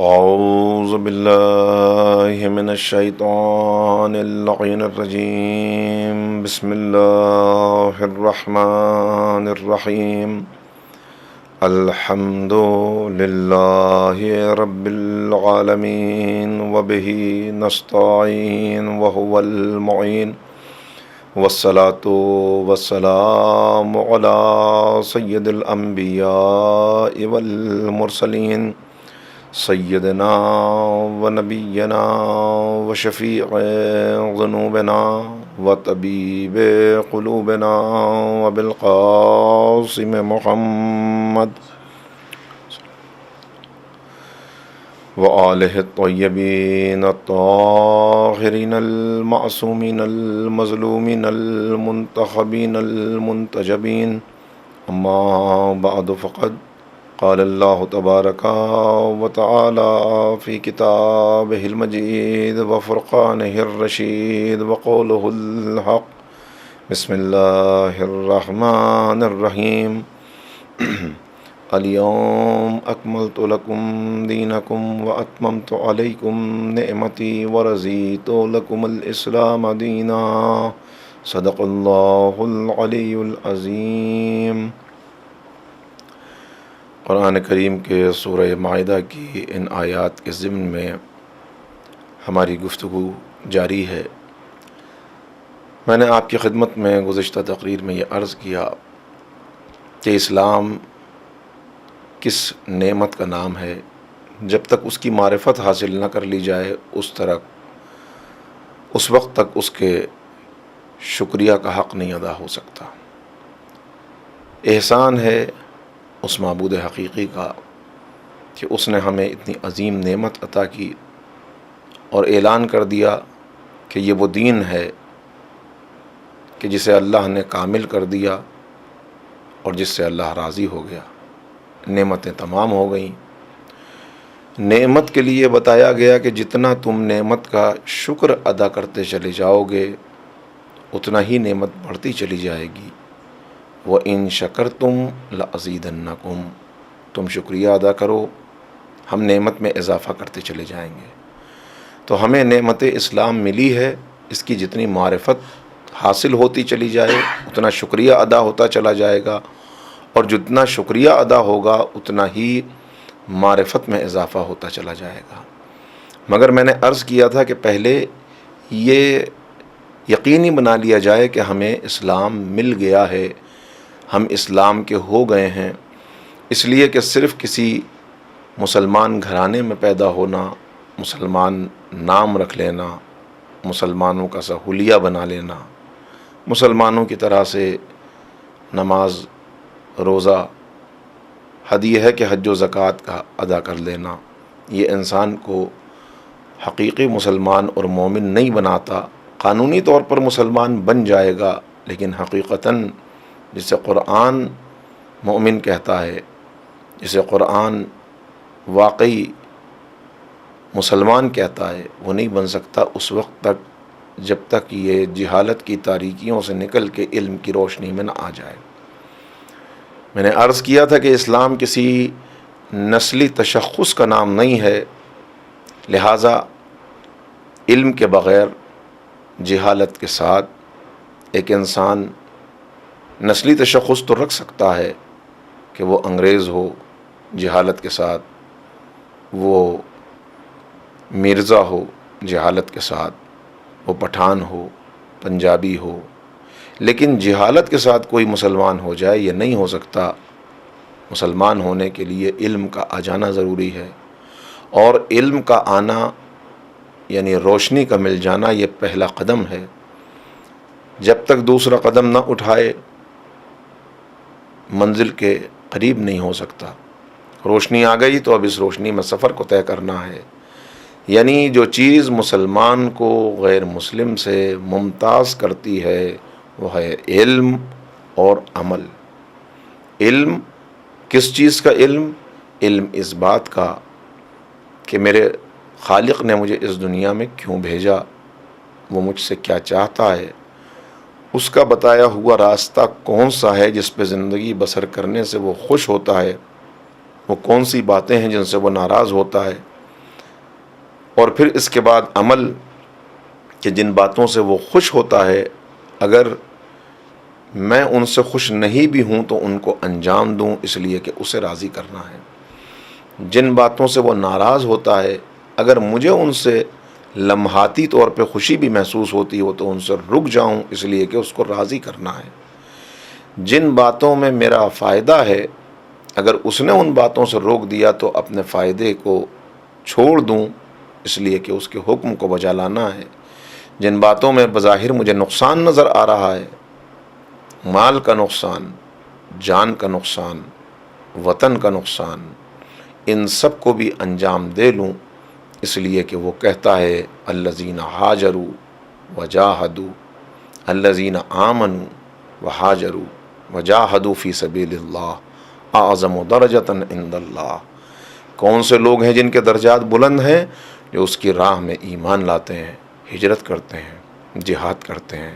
أعوذ بالله من الشيطان اللعين الرجيم. بسم الله الرحمن الرحيم. الحمد لله رب العالمين وبه نستعين وهو المعين، والصلاة والسلام على سيد الأنبياء والمرسلين، سیدنا و نبینا و شفیع ذنوبنا و طبیب قلوبنا و بالقاسم محمد و آلہ الطیبین الطاہرین المعصومین المظلومین المنتخبین المنتجبین. اما بعد فقد قال اللہ تبارک و تعالی فی کتابہ المجید و فرقانہ الرشید و قولہ الحق. بسم اللہ الرحمن الرحیم. الیوم اکملت لکم دینکم و اتممت علیکم نعمتی و رضیت لکم الاسلام دینا. صدق اللہ العلی العظیم. قرآن کریم کے سورہ مائدہ کی ان آیات کے ضمن میں ہماری گفتگو جاری ہے. میں نے آپ کی خدمت میں گزشتہ تقریر میں یہ عرض کیا کہ اسلام کس نعمت کا نام ہے. جب تک اس کی معرفت حاصل نہ کر لی جائے اس وقت تک اس کے شکریہ کا حق نہیں ادا ہو سکتا. احسان ہے اس معبود حقیقی کا کہ اس نے ہمیں اتنی عظیم نعمت عطا کی اور اعلان کر دیا کہ یہ وہ دین ہے کہ جسے اللہ نے کامل کر دیا اور جس سے اللہ راضی ہو گیا. نعمتیں تمام ہو گئیں. نعمت کے لیے بتایا گیا کہ جتنا تم نعمت کا شکر ادا کرتے چلے جاؤ گے اتنا ہی نعمت بڑھتی چلی جائے گی. وَإِن شَكَرْتُمْ لَأَزِيدَنَّكُمْ. تم شکریہ ادا کرو ہم نعمت میں اضافہ کرتے چلے جائیں گے. تو ہمیں نعمت اسلام ملی ہے، اس کی جتنی معرفت حاصل ہوتی چلی جائے اتنا شکریہ ادا ہوتا چلا جائے گا، اور جتنا شکریہ ادا ہوگا اتنا ہی معرفت میں اضافہ ہوتا چلا جائے گا. مگر میں نے عرض کیا تھا کہ پہلے یہ یقینی بنا لیا جائے کہ ہمیں اسلام مل گیا ہے، ہم اسلام کے ہو گئے ہیں. اس لیے کہ صرف کسی مسلمان گھرانے میں پیدا ہونا، مسلمان نام رکھ لینا، مسلمانوں کا سا حلیہ بنا لینا، مسلمانوں کی طرح سے نماز روزہ، حد یہ ہے کہ حج و زکوٰۃ کا ادا کر لینا، یہ انسان کو حقیقی مسلمان اور مومن نہیں بناتا. قانونی طور پر مسلمان بن جائے گا لیکن حقیقتاً جسے قرآن مومن کہتا ہے، جسے قرآن واقعی مسلمان کہتا ہے، وہ نہیں بن سکتا اس وقت تک جب تک یہ جہالت کی تاریکیوں سے نکل کے علم کی روشنی میں نہ آ جائے. میں نے عرض کیا تھا کہ اسلام کسی نسلی تشخص کا نام نہیں ہے، لہٰذا علم کے بغیر جہالت کے ساتھ ایک انسان نسلی تشخص تو رکھ سکتا ہے کہ وہ انگریز ہو، جہالت کے ساتھ وہ مرزا ہو، جہالت کے ساتھ وہ پٹھان ہو، پنجابی ہو، لیکن جہالت کے ساتھ کوئی مسلمان ہو جائے یہ نہیں ہو سکتا. مسلمان ہونے کے لیے علم کا آ جانا ضروری ہے، اور علم کا آنا یعنی روشنی کا مل جانا یہ پہلا قدم ہے. جب تک دوسرا قدم نہ اٹھائے منزل کے قریب نہیں ہو سکتا. روشنی آ گئی تو اب اس روشنی میں سفر کو طے کرنا ہے. یعنی جو چیز مسلمان کو غیر مسلم سے ممتاز کرتی ہے وہ ہے علم اور عمل. علم کس چیز کا علم؟ علم اس بات کا کہ میرے خالق نے مجھے اس دنیا میں کیوں بھیجا، وہ مجھ سے کیا چاہتا ہے، اس کا بتایا ہوا راستہ کون سا ہے جس پہ زندگی بسر کرنے سے وہ خوش ہوتا ہے، وہ کون سی باتیں ہیں جن سے وہ ناراض ہوتا ہے. اور پھر اس کے بعد عمل کہ جن باتوں سے وہ خوش ہوتا ہے اگر میں ان سے خوش نہیں بھی ہوں تو ان کو انجام دوں، اس لیے کہ اسے راضی کرنا ہے۔ جن باتوں سے وہ ناراض ہوتا ہے اگر مجھے ان سے لمحاتی طور پہ خوشی بھی محسوس ہوتی ہو تو ان سے رک جاؤں، اس لیے کہ اس کو راضی کرنا ہے۔ جن باتوں میں میرا فائدہ ہے اگر اس نے ان باتوں سے روک دیا تو اپنے فائدے کو چھوڑ دوں، اس لیے کہ اس کے حکم کو بجا لانا ہے۔ جن باتوں میں بظاہر مجھے نقصان نظر آ رہا ہے، مال کا نقصان، جان کا نقصان، وطن کا نقصان، ان سب کو بھی انجام دے لوں، اس لیے کہ وہ کہتا ہے الذین ہاجروا وجاہدوا، الذین آمنوا وہاجروا وجاہدوا فی سبیل اللہ اعظم درجۃ عند اللہ۔ کون سے لوگ ہیں جن کے درجات بلند ہیں؟ جو اس کی راہ میں ایمان لاتے ہیں، ہجرت کرتے ہیں، جہاد کرتے ہیں،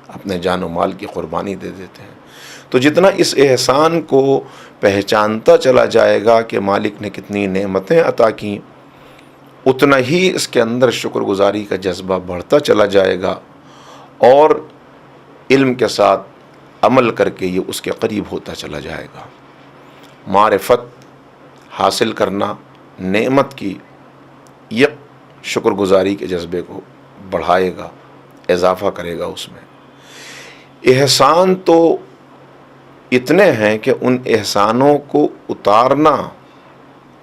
اپنے جان و مال کی قربانی دے دیتے ہیں۔ تو جتنا اس احسان کو پہچانتا چلا جائے گا کہ مالک نے کتنی نعمتیں عطا کیں، اتنا ہی اس کے اندر شکر گزاری کا جذبہ بڑھتا چلا جائے گا، اور علم کے ساتھ عمل کر کے یہ اس کے قریب ہوتا چلا جائے گا۔ معرفت حاصل کرنا نعمت کی، یہ شکر گزاری کے جذبے کو بڑھائے گا، اضافہ کرے گا اس میں۔ احسان تو اتنے ہیں کہ ان احسانوں کو اتارنا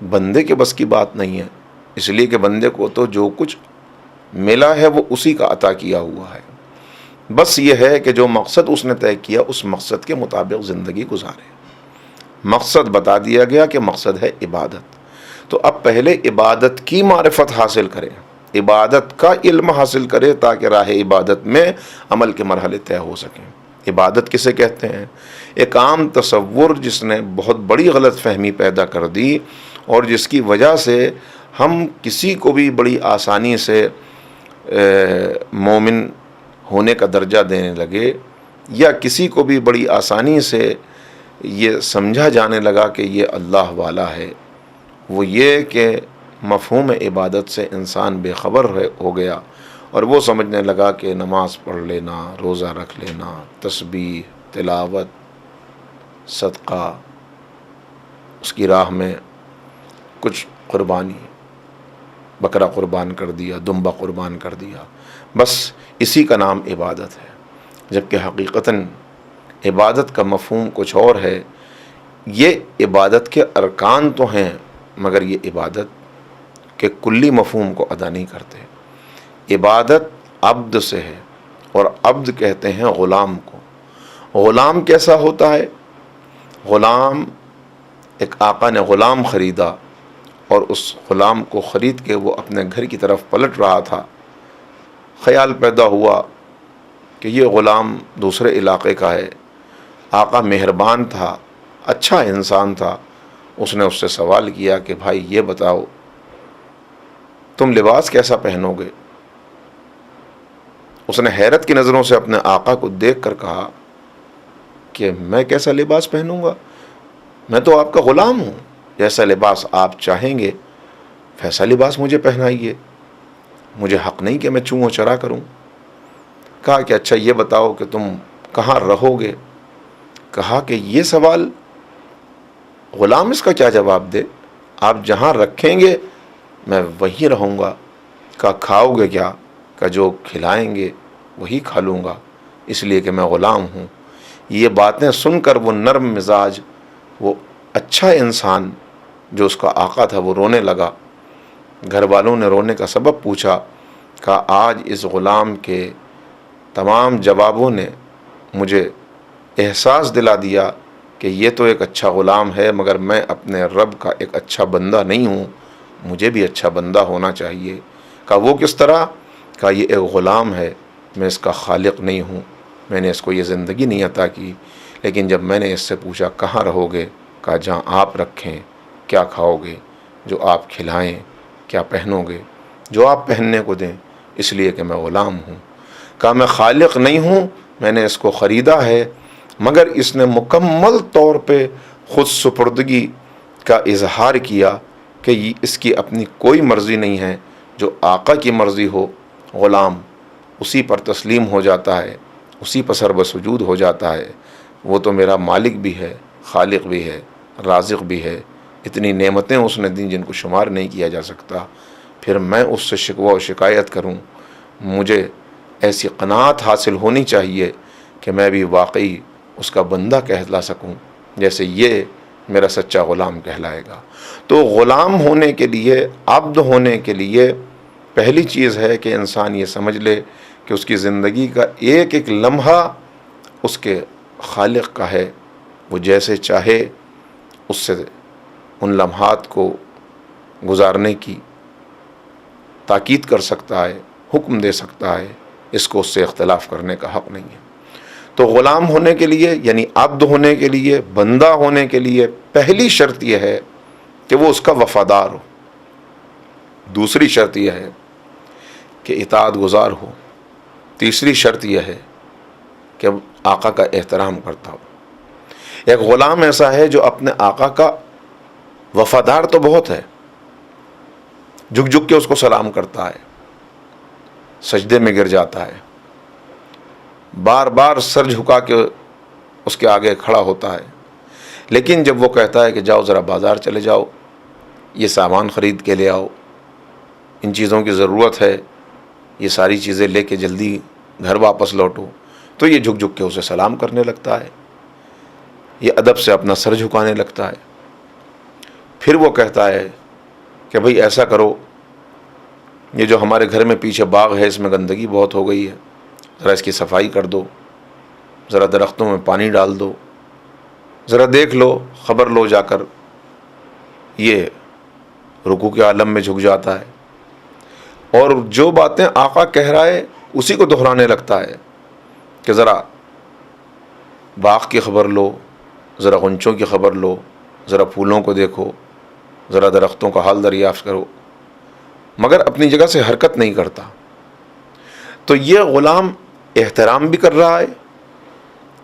بندے کے بس کی بات نہیں ہے، اس لیے کہ بندے کو تو جو کچھ ملا ہے وہ اسی کا عطا کیا ہوا ہے۔ بس یہ ہے کہ جو مقصد اس نے طے کیا اس مقصد کے مطابق زندگی گزارے۔ مقصد بتا دیا گیا کہ مقصد ہے عبادت، تو اب پہلے عبادت کی معرفت حاصل کرے، عبادت کا علم حاصل کرے تاکہ راہ عبادت میں عمل کے مرحلے طے ہو سکیں۔ عبادت کسے کہتے ہیں؟ ایک عام تصور جس نے بہت بڑی غلط فہمی پیدا کر دی اور جس کی وجہ سے ہم کسی کو بھی بڑی آسانی سے مومن ہونے کا درجہ دینے لگے، یا کسی کو بھی بڑی آسانی سے یہ سمجھا جانے لگا کہ یہ اللہ والا ہے، وہ یہ کہ مفہوم عبادت سے انسان بے خبر ہو گیا اور وہ سمجھنے لگا کہ نماز پڑھ لینا، روزہ رکھ لینا، تسبیح، تلاوت، صدقہ، اس کی راہ میں کچھ قربانی، بکرا قربان کر دیا، دمبا قربان کر دیا، بس اسی کا نام عبادت ہے، جبکہ حقیقتاً عبادت کا مفہوم کچھ اور ہے۔ یہ عبادت کے ارکان تو ہیں مگر یہ عبادت کے کلی مفہوم کو ادا نہیں کرتے۔ عبادت عبد سے ہے، اور عبد کہتے ہیں غلام کو۔ غلام کیسا ہوتا ہے؟ غلام، ایک آقا نے غلام خریدا اور اس غلام کو خرید کے وہ اپنے گھر کی طرف پلٹ رہا تھا، خیال پیدا ہوا کہ یہ غلام دوسرے علاقے کا ہے۔ آقا مہربان تھا، اچھا انسان تھا، اس نے اس سے سوال کیا کہ بھائی یہ بتاؤ تم لباس کیسا پہنو گے؟ اس نے حیرت کی نظروں سے اپنے آقا کو دیکھ کر کہا کہ میں کیسا لباس پہنوں گا؟ میں تو آپ کا غلام ہوں، جیسا لباس آپ چاہیں گے ویسا لباس مجھے پہنائیے، مجھے حق نہیں کہ میں چوں و چرا کروں۔ کہا کہ اچھا یہ بتاؤ کہ تم کہاں رہو گے؟ کہا کہ یہ سوال غلام اس کا کیا جواب دے، آپ جہاں رکھیں گے میں وہیں رہوں گا۔ کہا کھاؤ گے کیا؟ کہ جو کھلائیں گے وہی کھا لوں گا، اس لیے کہ میں غلام ہوں۔ یہ باتیں سن کر وہ نرم مزاج، وہ اچھا انسان جو اس کا آقا تھا، وہ رونے لگا۔ گھر والوں نے رونے کا سبب پوچھا، کہا آج اس غلام کے تمام جوابوں نے مجھے احساس دلا دیا کہ یہ تو ایک اچھا غلام ہے مگر میں اپنے رب کا ایک اچھا بندہ نہیں ہوں، مجھے بھی اچھا بندہ ہونا چاہیے۔ کہا وہ کس طرح؟ کہا یہ ایک غلام ہے، میں اس کا خالق نہیں ہوں، میں نے اس کو یہ زندگی نہیں عطا کی، لیکن جب میں نے اس سے پوچھا کہاں رہو گے؟ کہا جہاں آپ رکھیں۔ کیا کھاؤ گے؟ جو آپ کھلائیں۔ کیا پہنو گے؟ جو آپ پہننے کو دیں، اس لیے کہ میں غلام ہوں۔ کہا میں خالق نہیں ہوں، میں نے اس کو خریدا ہے، مگر اس نے مکمل طور پہ خود سپردگی کا اظہار کیا کہ اس کی اپنی کوئی مرضی نہیں ہے، جو آقا کی مرضی ہو غلام اسی پر تسلیم ہو جاتا ہے، اسی پر سر بسجود ہو جاتا ہے، وہ تو میرا مالک بھی ہے، خالق بھی ہے، رازق بھی ہے، اتنی نعمتیں اس نے دیں جن کو شمار نہیں کیا جا سکتا، پھر میں اس سے شکوہ و شکایت کروں؟ مجھے ایسی قناعت حاصل ہونی چاہیے کہ میں بھی واقعی اس کا بندہ کہلا سکوں جیسے یہ میرا سچا غلام کہلائے گا۔ تو غلام ہونے کے لیے، عبد ہونے کے لیے پہلی چیز ہے کہ انسان یہ سمجھ لے کہ اس کی زندگی کا ایک ایک لمحہ اس کے خالق کا ہے، وہ جیسے چاہے اس سے ان لمحات کو گزارنے کی تاکید کر سکتا ہے، حکم دے سکتا ہے، اس کو اس سے اختلاف کرنے کا حق نہیں ہے۔ تو غلام ہونے کے لیے یعنی عبد ہونے کے لیے، بندہ ہونے کے لیے پہلی شرط یہ ہے کہ وہ اس کا وفادار ہو، دوسری شرط یہ ہے کہ اطاعت گزار ہو، تیسری شرط یہ ہے کہ آقا کا احترام کرتا ہو۔ ایک غلام ایسا ہے جو اپنے آقا کا وفادار تو بہت ہے، جھک جھک کے اس کو سلام کرتا ہے، سجدے میں گر جاتا ہے، بار بار سر جھکا کے اس کے آگے کھڑا ہوتا ہے، لیکن جب وہ کہتا ہے کہ جاؤ ذرا بازار چلے جاؤ، یہ سامان خرید کے لے آؤ، ان چیزوں کی ضرورت ہے، یہ ساری چیزیں لے کے جلدی گھر واپس لوٹو، تو یہ جھک جھک کے اسے سلام کرنے لگتا ہے، یہ ادب سے اپنا سر جھکانے لگتا ہے۔ پھر وہ کہتا ہے کہ بھئی ایسا کرو، یہ جو ہمارے گھر میں پیچھے باغ ہے اس میں گندگی بہت ہو گئی ہے، ذرا اس کی صفائی کر دو، ذرا درختوں میں پانی ڈال دو، ذرا دیکھ لو، خبر لو جا کر۔ یہ رکوع کے عالم میں جھک جاتا ہے اور جو باتیں آقا کہہ رہا ہے اسی کو دہرانے لگتا ہے کہ ذرا باغ کی خبر لو، ذرا غنچوں کی خبر لو، ذرا پھولوں کو دیکھو، ذرا درختوں کا حال دریافت کرو، مگر اپنی جگہ سے حرکت نہیں کرتا۔ تو یہ غلام احترام بھی کر رہا ہے،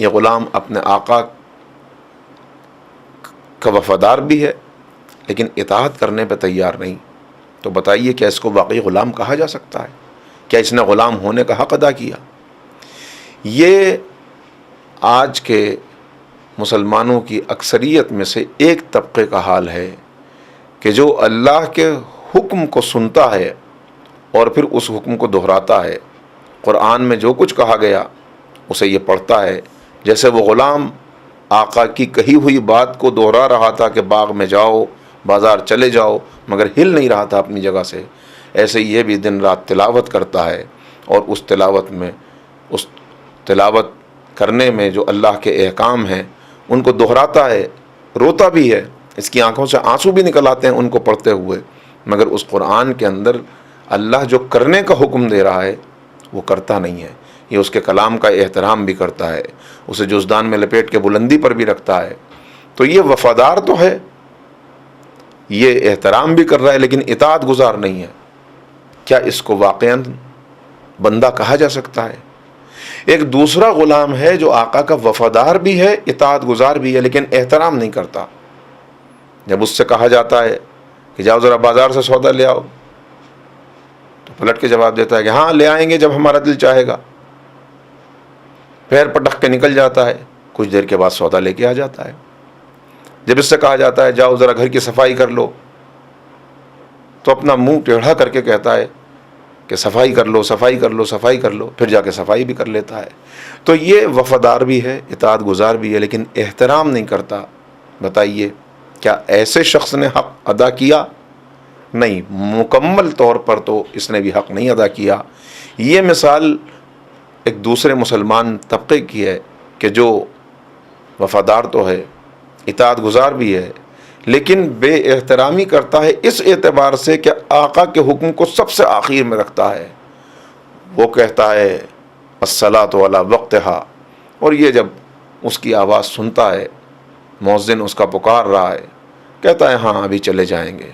یہ غلام اپنے آقا کا وفادار بھی ہے، لیکن اطاعت کرنے پہ تیار نہیں۔ تو بتائیے کیا اس کو واقعی غلام کہا جا سکتا ہے؟ کیا اس نے غلام ہونے کا حق ادا کیا؟ یہ آج کے مسلمانوں کی اکثریت میں سے ایک طبقے کا حال ہے کہ جو اللہ کے حکم کو سنتا ہے اور پھر اس حکم کو دہراتا ہے۔ قرآن میں جو کچھ کہا گیا اسے یہ پڑھتا ہے، جیسے وہ غلام آقا کی کہی ہوئی بات کو دہرا رہا تھا کہ باغ میں جاؤ، بازار چلے جاؤ، مگر ہل نہیں رہا تھا اپنی جگہ سے، ایسے یہ بھی دن رات تلاوت کرتا ہے، اور اس تلاوت کرنے میں جو اللہ کے احکام ہیں ان کو دہراتا ہے، روتا بھی ہے، اس کی آنکھوں سے آنسو بھی نکل آتے ہیں ان کو پڑھتے ہوئے، مگر اس قرآن کے اندر اللہ جو کرنے کا حکم دے رہا ہے وہ کرتا نہیں ہے۔ یہ اس کے کلام کا احترام بھی کرتا ہے، اسے جزدان میں لپیٹ کے بلندی پر بھی رکھتا ہے۔ تو یہ وفادار تو ہے، یہ احترام بھی کر رہا ہے، لیکن اطاعت گزار نہیں ہے۔ کیا اس کو واقعاً بندہ کہا جا سکتا ہے؟ ایک دوسرا غلام ہے جو آقا کا وفادار بھی ہے، اطاعت گزار بھی ہے، لیکن احترام نہیں کرتا۔ جب اس سے کہا جاتا ہے کہ جاؤ ذرا بازار سے سودا لے آؤ، تو پلٹ کے جواب دیتا ہے کہ ہاں لے آئیں گے جب ہمارا دل چاہے گا، پیر پٹک کے نکل جاتا ہے، کچھ دیر کے بعد سودا لے کے آ جاتا ہے۔ جب اس سے کہا جاتا ہے جاؤ ذرا گھر کی صفائی کر لو، تو اپنا منہ ٹیڑھا کر کے کہتا ہے کہ صفائی کر لو، صفائی کر لو، صفائی کر لو، پھر جا کے صفائی بھی کر لیتا ہے۔ تو یہ وفادار بھی ہے، اطاعت گزار بھی ہے، لیکن احترام نہیں کرتا۔ بتائیے کیا ایسے شخص نے حق ادا کیا؟ نہیں، مکمل طور پر تو اس نے بھی حق نہیں ادا کیا۔ یہ مثال ایک دوسرے مسلمان طبقے کی ہے کہ جو وفادار تو ہے، اطاعت گزار بھی ہے، لیکن بے احترامی کرتا ہے اس اعتبار سے کہ آقا کے حکم کو سب سے آخر میں رکھتا ہے۔ وہ کہتا ہے الصلاۃ علی وقتہا، اور یہ جب اس کی آواز سنتا ہے، مؤذن اس کا پکار رہا ہے، کہتا ہے ہاں ابھی چلے جائیں گے،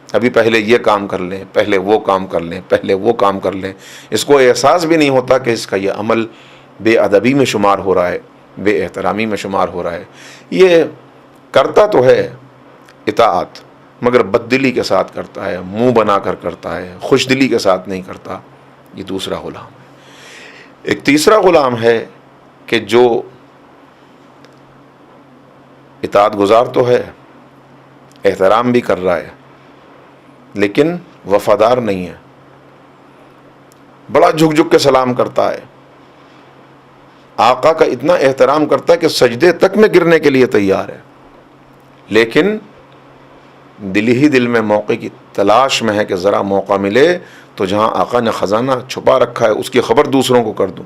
ابھی پہلے یہ کام کر لیں، پہلے وہ کام کر لیں، پہلے وہ کام کر لیں۔ اس کو احساس بھی نہیں ہوتا کہ اس کا یہ عمل بے ادبی میں شمار ہو رہا ہے، بے احترامی میں شمار ہو رہا ہے۔ یہ کرتا تو ہے اطاعت، مگر بد دلی کے ساتھ کرتا ہے، منہ بنا کر کرتا ہے، خوش دلی کے ساتھ نہیں کرتا، یہ دوسرا غلام ہے۔ ایک تیسرا غلام ہے کہ جو اطاعت گزار تو ہے، احترام بھی کر رہا ہے، لیکن وفادار نہیں ہے، بڑا جھک جھک کے سلام کرتا ہے، آقا کا اتنا احترام کرتا ہے کہ سجدے تک میں گرنے کے لیے تیار ہے، لیکن دل ہی دل میں موقع کی تلاش میں ہے کہ ذرا موقع ملے تو جہاں آقا نے خزانہ چھپا رکھا ہے اس کی خبر دوسروں کو کر دوں۔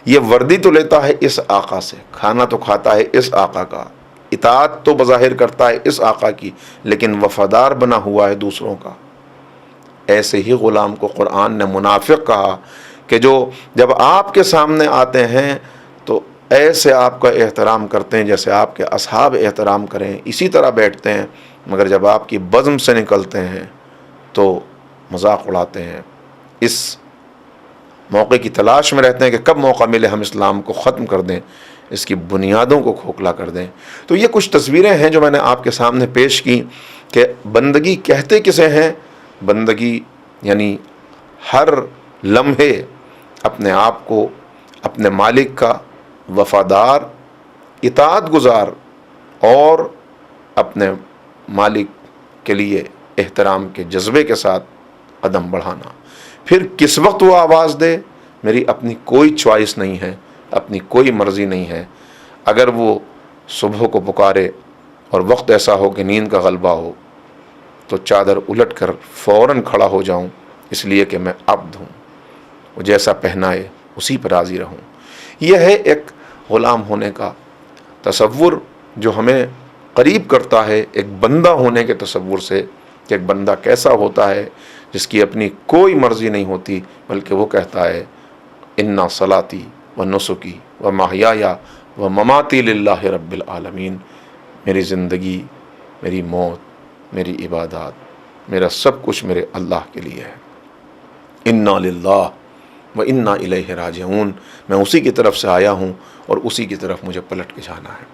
یہ وردی تو لیتا ہے اس آقا سے، کھانا تو کھاتا ہے اس آقا کا، اطاعت تو بظاہر کرتا ہے اس آقا کی، لیکن وفادار بنا ہوا ہے دوسروں کا۔ ایسے ہی غلام کو قرآن نے منافق کہا کہ جو جب آپ کے سامنے آتے ہیں تو ایسے آپ کا احترام کرتے ہیں جیسے آپ کے اصحاب احترام کریں، اسی طرح بیٹھتے ہیں، مگر جب آپ کی بزم سے نکلتے ہیں تو مذاق اڑاتے ہیں، اس موقع کی تلاش میں رہتے ہیں کہ کب موقع ملے ہم اسلام کو ختم کر دیں، اس کی بنیادوں کو کھوکھلا کر دیں۔ تو یہ کچھ تصویریں ہیں جو میں نے آپ کے سامنے پیش کی کہ بندگی کہتے کسے ہیں؟ بندگی یعنی ہر لمحے اپنے آپ کو اپنے مالک کا وفادار، اطاعت گزار اور اپنے مالک کے لیے احترام کے جذبے کے ساتھ قدم بڑھانا۔ پھر کس وقت وہ آواز دے، میری اپنی کوئی چوائس نہیں ہے، اپنی کوئی مرضی نہیں ہے۔ اگر وہ صبح کو پکارے اور وقت ایسا ہو کہ نیند کا غلبہ ہو تو چادر الٹ کر فوراً کھڑا ہو جاؤں، اس لیے کہ میں عبد ہوں، وہ جیسا پہنائے اسی پر راضی رہوں۔ یہ ہے ایک غلام ہونے کا تصور جو ہمیں قریب کرتا ہے ایک بندہ ہونے کے تصور سے، کہ ایک بندہ کیسا ہوتا ہے جس کی اپنی کوئی مرضی نہیں ہوتی، بلکہ وہ کہتا ہے انا صلاتی و نسکی و محیای و مماتی للہ رب العالمین، میری زندگی، میری موت، میری عبادات، میرا سب کچھ میرے اللہ کے لیے ہے۔ انا للہ و انا الیہ راجعون، میں اسی کی طرف سے آیا ہوں اور اسی کی طرف مجھے پلٹ کے جانا ہے۔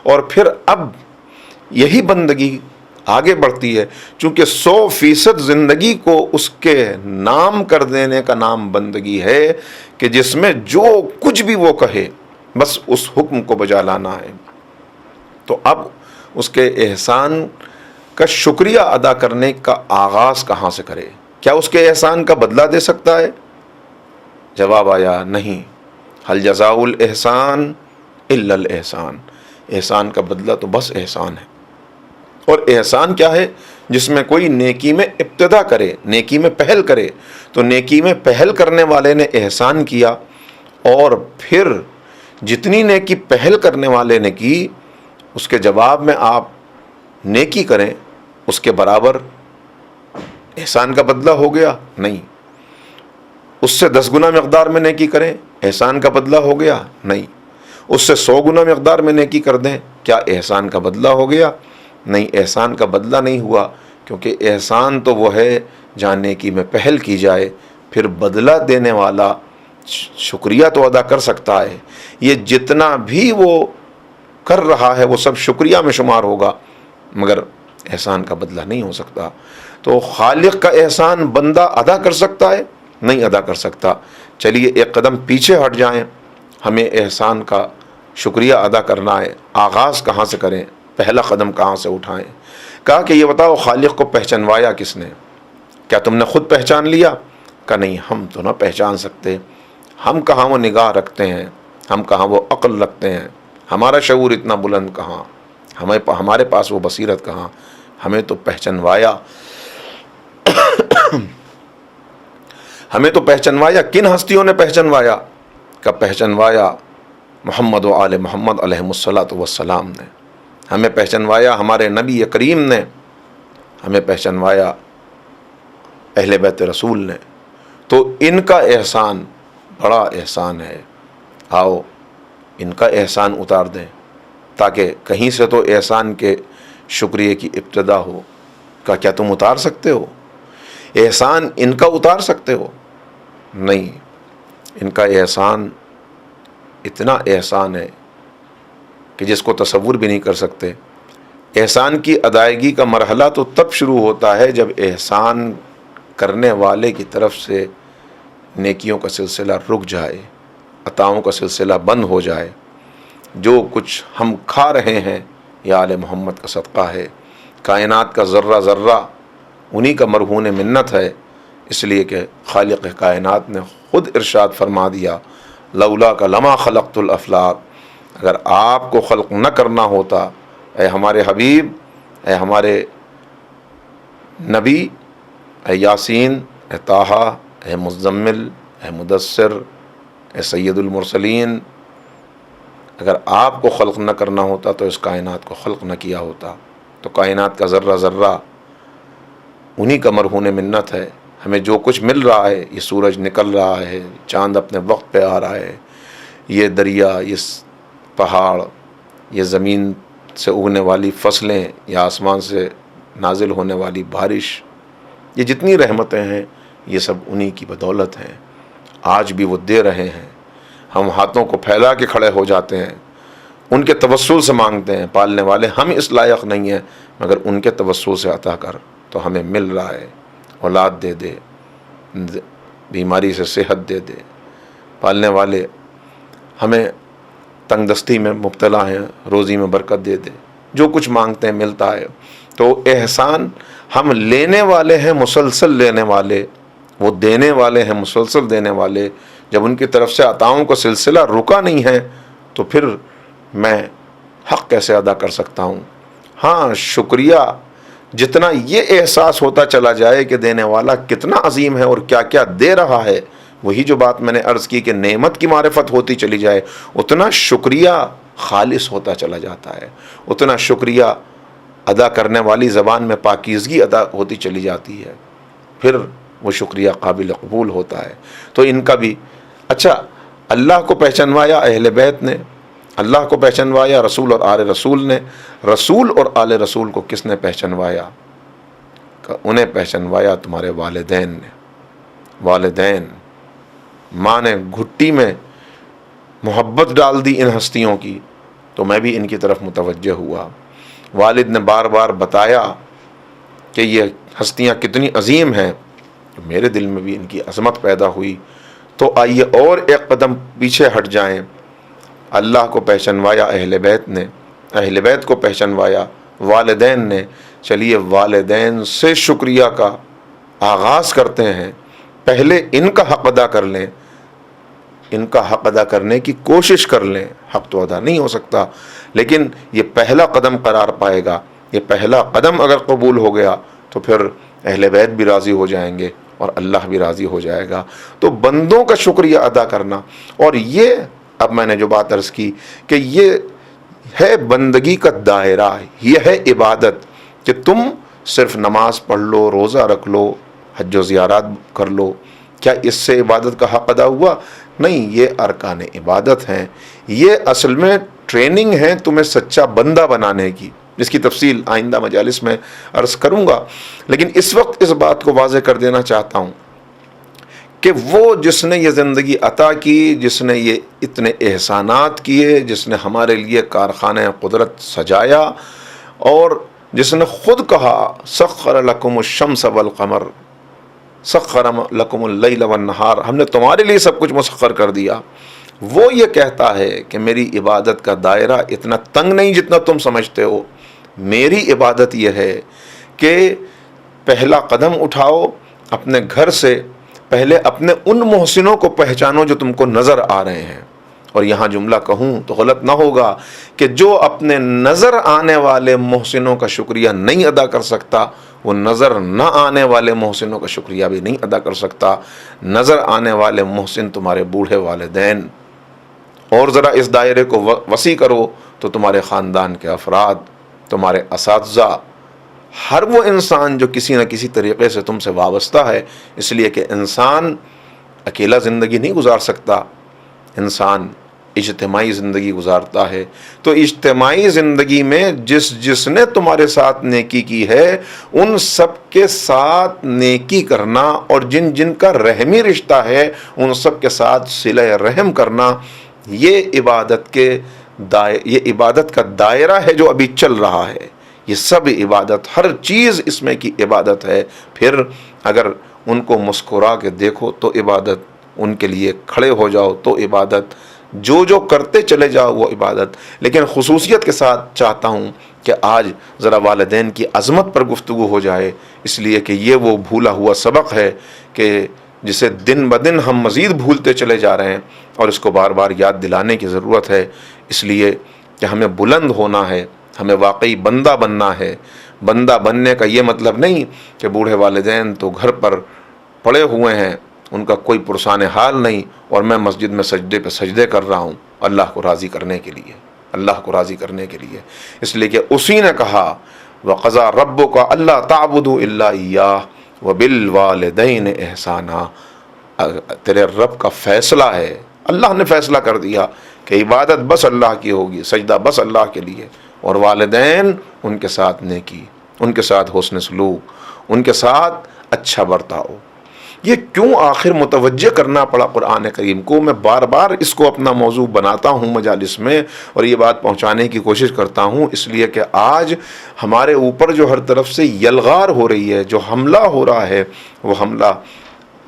اور پھر اب یہی بندگی آگے بڑھتی ہے، چونکہ 100% زندگی کو اس کے نام کر دینے کا نام بندگی ہے، کہ جس میں جو کچھ بھی وہ کہے بس اس حکم کو بجا لانا ہے۔ تو اب اس کے احسان کا شکریہ ادا کرنے کا آغاز کہاں سے کرے؟ کیا اس کے احسان کا بدلہ دے سکتا ہے؟ جواب آیا نہیں، هل جزاء الاحسان الا الاحسان، احسان کا بدلہ تو بس احسان ہے۔ اور احسان کیا ہے؟ جس میں کوئی نیکی میں ابتدا کرے، نیکی میں پہل کرے، تو نیکی میں پہل کرنے والے نے احسان کیا، اور پھر جتنی نیکی پہل کرنے والے نے کی اس کے جواب میں آپ نیکی کریں، اس کے برابر احسان کا بدلہ ہو گیا؟ نہیں۔ اس سے 10 گنا مقدار میں نیکی کریں، احسان کا بدلہ ہو گیا؟ نہیں۔ اس سے 100 گنا مقدار میں نیکی کر دیں، کیا احسان کا بدلہ ہو گیا؟ نہیں، احسان کا بدلہ نہیں ہوا، کیونکہ احسان تو وہ ہے جہاں نیکی میں پہل کی جائے، پھر بدلہ دینے والا شکریہ تو ادا کر سکتا ہے، یہ جتنا بھی وہ کر رہا ہے وہ سب شکریہ میں شمار ہوگا، مگر احسان کا بدلہ نہیں ہو سکتا۔ تو خالق کا احسان بندہ ادا کر سکتا ہے؟ نہیں ادا کر سکتا۔ چلیے ایک قدم پیچھے ہٹ جائیں، ہمیں احسان کا شکریہ ادا کرنا ہے، آغاز کہاں سے کریں، پہلا قدم کہاں سے اٹھائیں؟ کہا کہ یہ بتاؤ خالق کو پہچانوایا کس نے؟ کیا تم نے خود پہچان لیا؟ کہا نہیں، ہم تو نہ پہچان سکتے، ہم کہاں وہ نگاہ رکھتے ہیں، ہم کہاں وہ عقل رکھتے ہیں، ہمارا شعور اتنا بلند کہاں، ہمارے پاس وہ بصیرت کہاں، ہمیں تو پہچانوایا ہمیں تو پہچانوایا کن ہستیوں نے پہچانوایا؟ کا پہچانوایا محمد و آل محمد علیہ الصلاۃ والسلام نے، ہمیں پہچانوایا ہمارے نبی کریم نے، ہمیں پہچانوایا اہل بیت رسول نے۔ تو ان کا احسان بڑا احسان ہے، آؤ ان کا احسان اتار دیں، تاکہ کہیں سے تو احسان کے شکریہ کی ابتدا ہو۔ کہ کیا تم اتار سکتے ہو احسان ان کا؟ اتار سکتے ہو؟ نہیں، ان کا احسان اتنا احسان ہے کہ جس کو تصور بھی نہیں کر سکتے۔ احسان کی ادائیگی کا مرحلہ تو تب شروع ہوتا ہے جب احسان کرنے والے کی طرف سے نیکیوں کا سلسلہ رک جائے، عطاؤں کا سلسلہ بند ہو جائے۔ جو کچھ ہم کھا رہے ہیں یہ آل محمد کا صدقہ ہے، کائنات کا ذرہ ذرہ انہی کا مرہون منت ہے، اس لیے کہ خالق کائنات نے خود ارشاد فرما دیا لولا کا لما خلقت الافلاق، اگر آپ کو خلق نہ کرنا ہوتا اے ہمارے حبیب، اے ہمارے نبی، اے یاسین، اے طٰہٰ، اے مزمل، اے مدثر، اے سید المرسلین، اگر آپ کو خلق نہ کرنا ہوتا تو اس کائنات کو خلق نہ کیا ہوتا۔ تو کائنات کا ذرہ ذرہ انہی کا مرہون منت ہے۔ ہمیں جو کچھ مل رہا ہے، یہ سورج نکل رہا ہے، چاند اپنے وقت پہ آ رہا ہے، یہ دریا، یہ پہاڑ، یہ زمین سے اگنے والی فصلیں، یا آسمان سے نازل ہونے والی بارش، یہ جتنی رحمتیں ہیں یہ سب انہی کی بدولت ہیں۔ آج بھی وہ دے رہے ہیں، ہم ہاتھوں کو پھیلا کے کھڑے ہو جاتے ہیں، ان کے توسل سے مانگتے ہیں، پالنے والے ہم اس لائق نہیں ہیں مگر ان کے توسل سے عطا کر، تو ہمیں مل رہا ہے۔ اولاد دے دے، بیماری سے صحت دے دے، پالنے والے ہمیں تنگ دستی میں مبتلا ہیں، روزی میں برکت دے دے، جو کچھ مانگتے ہیں ملتا ہے۔ تو احسان ہم لینے والے ہیں، مسلسل لینے والے، وہ دینے والے ہیں، مسلسل دینے والے۔ جب ان کی طرف سے عطاؤں کا سلسلہ رکا نہیں ہے تو پھر میں حق کیسے ادا کر سکتا ہوں؟ ہاں، شکریہ جتنا یہ احساس ہوتا چلا جائے کہ دینے والا کتنا عظیم ہے اور کیا کیا دے رہا ہے، وہی جو بات میں نے عرض کی کہ نعمت کی معرفت ہوتی چلی جائے، اتنا شکریہ خالص ہوتا چلا جاتا ہے، اتنا شکریہ ادا کرنے والی زبان میں پاکیزگی ادا ہوتی چلی جاتی ہے، پھر وہ شکریہ قابل قبول ہوتا ہے۔ تو ان کا بھی اچھا، اللہ کو پہچانوایا اہل بیت نے، اللہ کو پہچانوایا رسول اور آل رسول نے۔ رسول اور آل رسول کو کس نے پہچانوایا؟ انہیں پہچانوایا تمہارے والدین نے۔ والدین، ماں نے گھٹی میں محبت ڈال دی ان ہستیوں کی تو میں بھی ان کی طرف متوجہ ہوا۔ والد نے بار بار بتایا کہ یہ ہستیاں کتنی عظیم ہیں، تو میرے دل میں بھی ان کی عظمت پیدا ہوئی۔ تو آئیے اور ایک قدم پیچھے ہٹ جائیں۔ اللہ کو پہچانوایا اہل بیت نے، اہل بیت کو پہچانوایا والدین نے۔ چلیے والدین سے شکریہ کا آغاز کرتے ہیں، پہلے ان کا حق ادا کر لیں، ان کا حق ادا کرنے کی کوشش کر لیں۔ حق تو ادا نہیں ہو سکتا لیکن یہ پہلا قدم قرار پائے گا۔ یہ پہلا قدم اگر قبول ہو گیا تو پھر اہل بیت بھی راضی ہو جائیں گے اور اللہ بھی راضی ہو جائے گا۔ تو بندوں کا شکریہ ادا کرنا، اور یہ اب میں نے جو بات عرض کی کہ یہ ہے بندگی کا دائرہ، یہ ہے عبادت کہ تم صرف نماز پڑھ لو، روزہ رکھ لو، حج و زیارات کر لو، کیا اس سے عبادت کا حق ادا ہوا؟ نہیں، یہ ارکان عبادت ہیں، یہ اصل میں ٹریننگ ہے تمہیں سچا بندہ بنانے کی، جس کی تفصیل آئندہ مجالس میں عرض کروں گا۔ لیکن اس وقت اس بات کو واضح کر دینا چاہتا ہوں کہ وہ جس نے یہ زندگی عطا کی، جس نے یہ اتنے احسانات کیے، جس نے ہمارے لیے کارخانہ قدرت سجایا، اور جس نے خود کہا سخر لکم الشمس والقمر، سخر لکم اللیل والنہار، ہم نے تمہارے لیے سب کچھ مسخر کر دیا، وہ یہ کہتا ہے کہ میری عبادت کا دائرہ اتنا تنگ نہیں جتنا تم سمجھتے ہو۔ میری عبادت یہ ہے کہ پہلا قدم اٹھاؤ اپنے گھر سے، پہلے اپنے ان محسنوں کو پہچانو جو تم کو نظر آ رہے ہیں۔ اور یہاں جملہ کہوں تو غلط نہ ہوگا کہ جو اپنے نظر آنے والے محسنوں کا شکریہ نہیں ادا کر سکتا، وہ نظر نہ آنے والے محسنوں کا شکریہ بھی نہیں ادا کر سکتا۔ نظر آنے والے محسن تمہارے بوڑھے والدین، اور ذرا اس دائرے کو وسیع کرو تو تمہارے خاندان کے افراد، تمہارے اساتذہ، ہر وہ انسان جو کسی نہ کسی طریقے سے تم سے وابستہ ہے، اس لیے کہ انسان اکیلا زندگی نہیں گزار سکتا، انسان اجتماعی زندگی گزارتا ہے۔ تو اجتماعی زندگی میں جس نے تمہارے ساتھ نیکی کی ہے ان سب کے ساتھ نیکی کرنا، اور جن کا رحمی رشتہ ہے ان سب کے ساتھ صلہ رحم کرنا، یہ عبادت کا دائرہ ہے جو ابھی چل رہا ہے۔ یہ سب عبادت، ہر چیز اس میں کی عبادت ہے۔ پھر اگر ان کو مسکرا کے دیکھو تو عبادت، ان کے لیے کھڑے ہو جاؤ تو عبادت، جو کرتے چلے جاؤ وہ عبادت۔ لیکن خصوصیت کے ساتھ چاہتا ہوں کہ آج ذرا والدین کی عظمت پر گفتگو ہو جائے، اس لیے کہ یہ وہ بھولا ہوا سبق ہے کہ جسے دن بدن ہم مزید بھولتے چلے جا رہے ہیں، اور اس کو بار بار یاد دلانے کی ضرورت ہے، اس لیے کہ ہمیں بلند ہونا ہے، ہمیں واقعی بندہ بننا ہے۔ بندہ بننے کا یہ مطلب نہیں کہ بوڑھے والدین تو گھر پر پڑے ہوئے ہیں، ان کا کوئی پرسان حال نہیں، اور میں مسجد میں سجدے پہ سجدے کر رہا ہوں اللہ کو راضی کرنے کے لیے، اللہ کو راضی کرنے کے لیے۔ اس لیے کہ اسی نے کہا وَقَضَىٰ رَبُّكَ أَلَّا تَعْبُدُوا إِلَّا إِيَّاهُ وَبِالْوَالِدَيْنِ إِحْسَانًا۔ تیرے رب کا فیصلہ ہے، اللہ نے فیصلہ کر دیا کہ عبادت بس اللہ کی ہوگی، سجدہ بس اللہ کے لیے، اور والدین ان کے ساتھ نیکی، ان کے ساتھ حسن سلوک، ان کے ساتھ اچھا برتاؤ۔ یہ کیوں آخر متوجہ کرنا پڑا قرآن کریم کو؟ میں بار بار اس کو اپنا موضوع بناتا ہوں مجالس میں، اور یہ بات پہنچانے کی کوشش کرتا ہوں، اس لیے کہ آج ہمارے اوپر جو ہر طرف سے یلغار ہو رہی ہے، جو حملہ ہو رہا ہے، وہ حملہ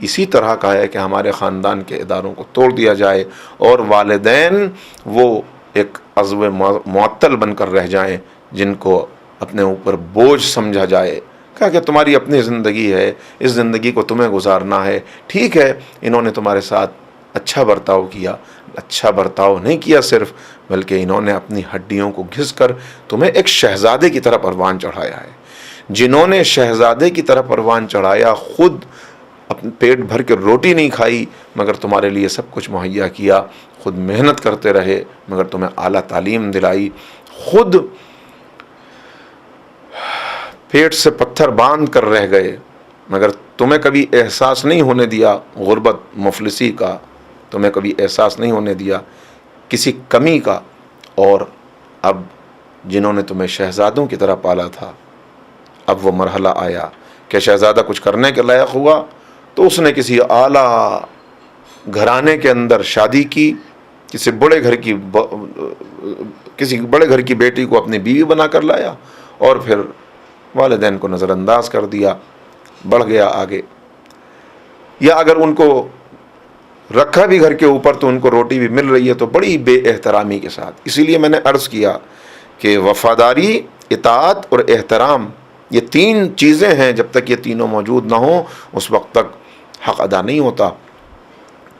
اسی طرح کا ہے کہ ہمارے خاندان کے اداروں کو توڑ دیا جائے، اور والدین وہ ایک عضو معطل بن کر رہ جائیں، جن کو اپنے اوپر بوجھ سمجھا جائے۔ کہا کہ تمہاری اپنی زندگی ہے، اس زندگی کو تمہیں گزارنا ہے، ٹھیک ہے انہوں نے تمہارے ساتھ اچھا برتاؤ کیا، اچھا برتاؤ نہیں کیا صرف، بلکہ انہوں نے اپنی ہڈیوں کو گھس کر تمہیں ایک شہزادے کی طرح پروان چڑھایا ہے۔ جنہوں نے شہزادے کی طرح پروان چڑھایا، خود اپنے پیٹ بھر کے روٹی نہیں کھائی مگر تمہارے لیے سب کچھ مہیا کیا، خود محنت کرتے رہے مگر تمہیں اعلیٰ تعلیم دلائی، خود پیٹ سے پتھر باندھ کر رہ گئے مگر تمہیں کبھی احساس نہیں ہونے دیا غربت مفلسی کا، تمہیں کبھی احساس نہیں ہونے دیا کسی کمی کا، اور اب جنہوں نے تمہیں شہزادوں کی طرح پالا تھا، اب وہ مرحلہ آیا کہ شہزادہ کچھ کرنے کے لائق ہوا تو اس نے کسی اعلیٰ گھرانے کے اندر شادی کی، کسی بڑے گھر کی بیٹی کو اپنی بیوی بنا کر لایا، اور پھر والدین کو نظر انداز کر دیا، بڑھ گیا آگے۔ یا اگر ان کو رکھا بھی گھر کے اوپر تو ان کو روٹی بھی مل رہی ہے تو بڑی بے احترامی کے ساتھ۔ اسی لیے میں نے عرض کیا کہ وفاداری، اطاعت اور احترام، یہ تین چیزیں ہیں، جب تک یہ تینوں موجود نہ ہوں اس وقت تک حق ادا نہیں ہوتا۔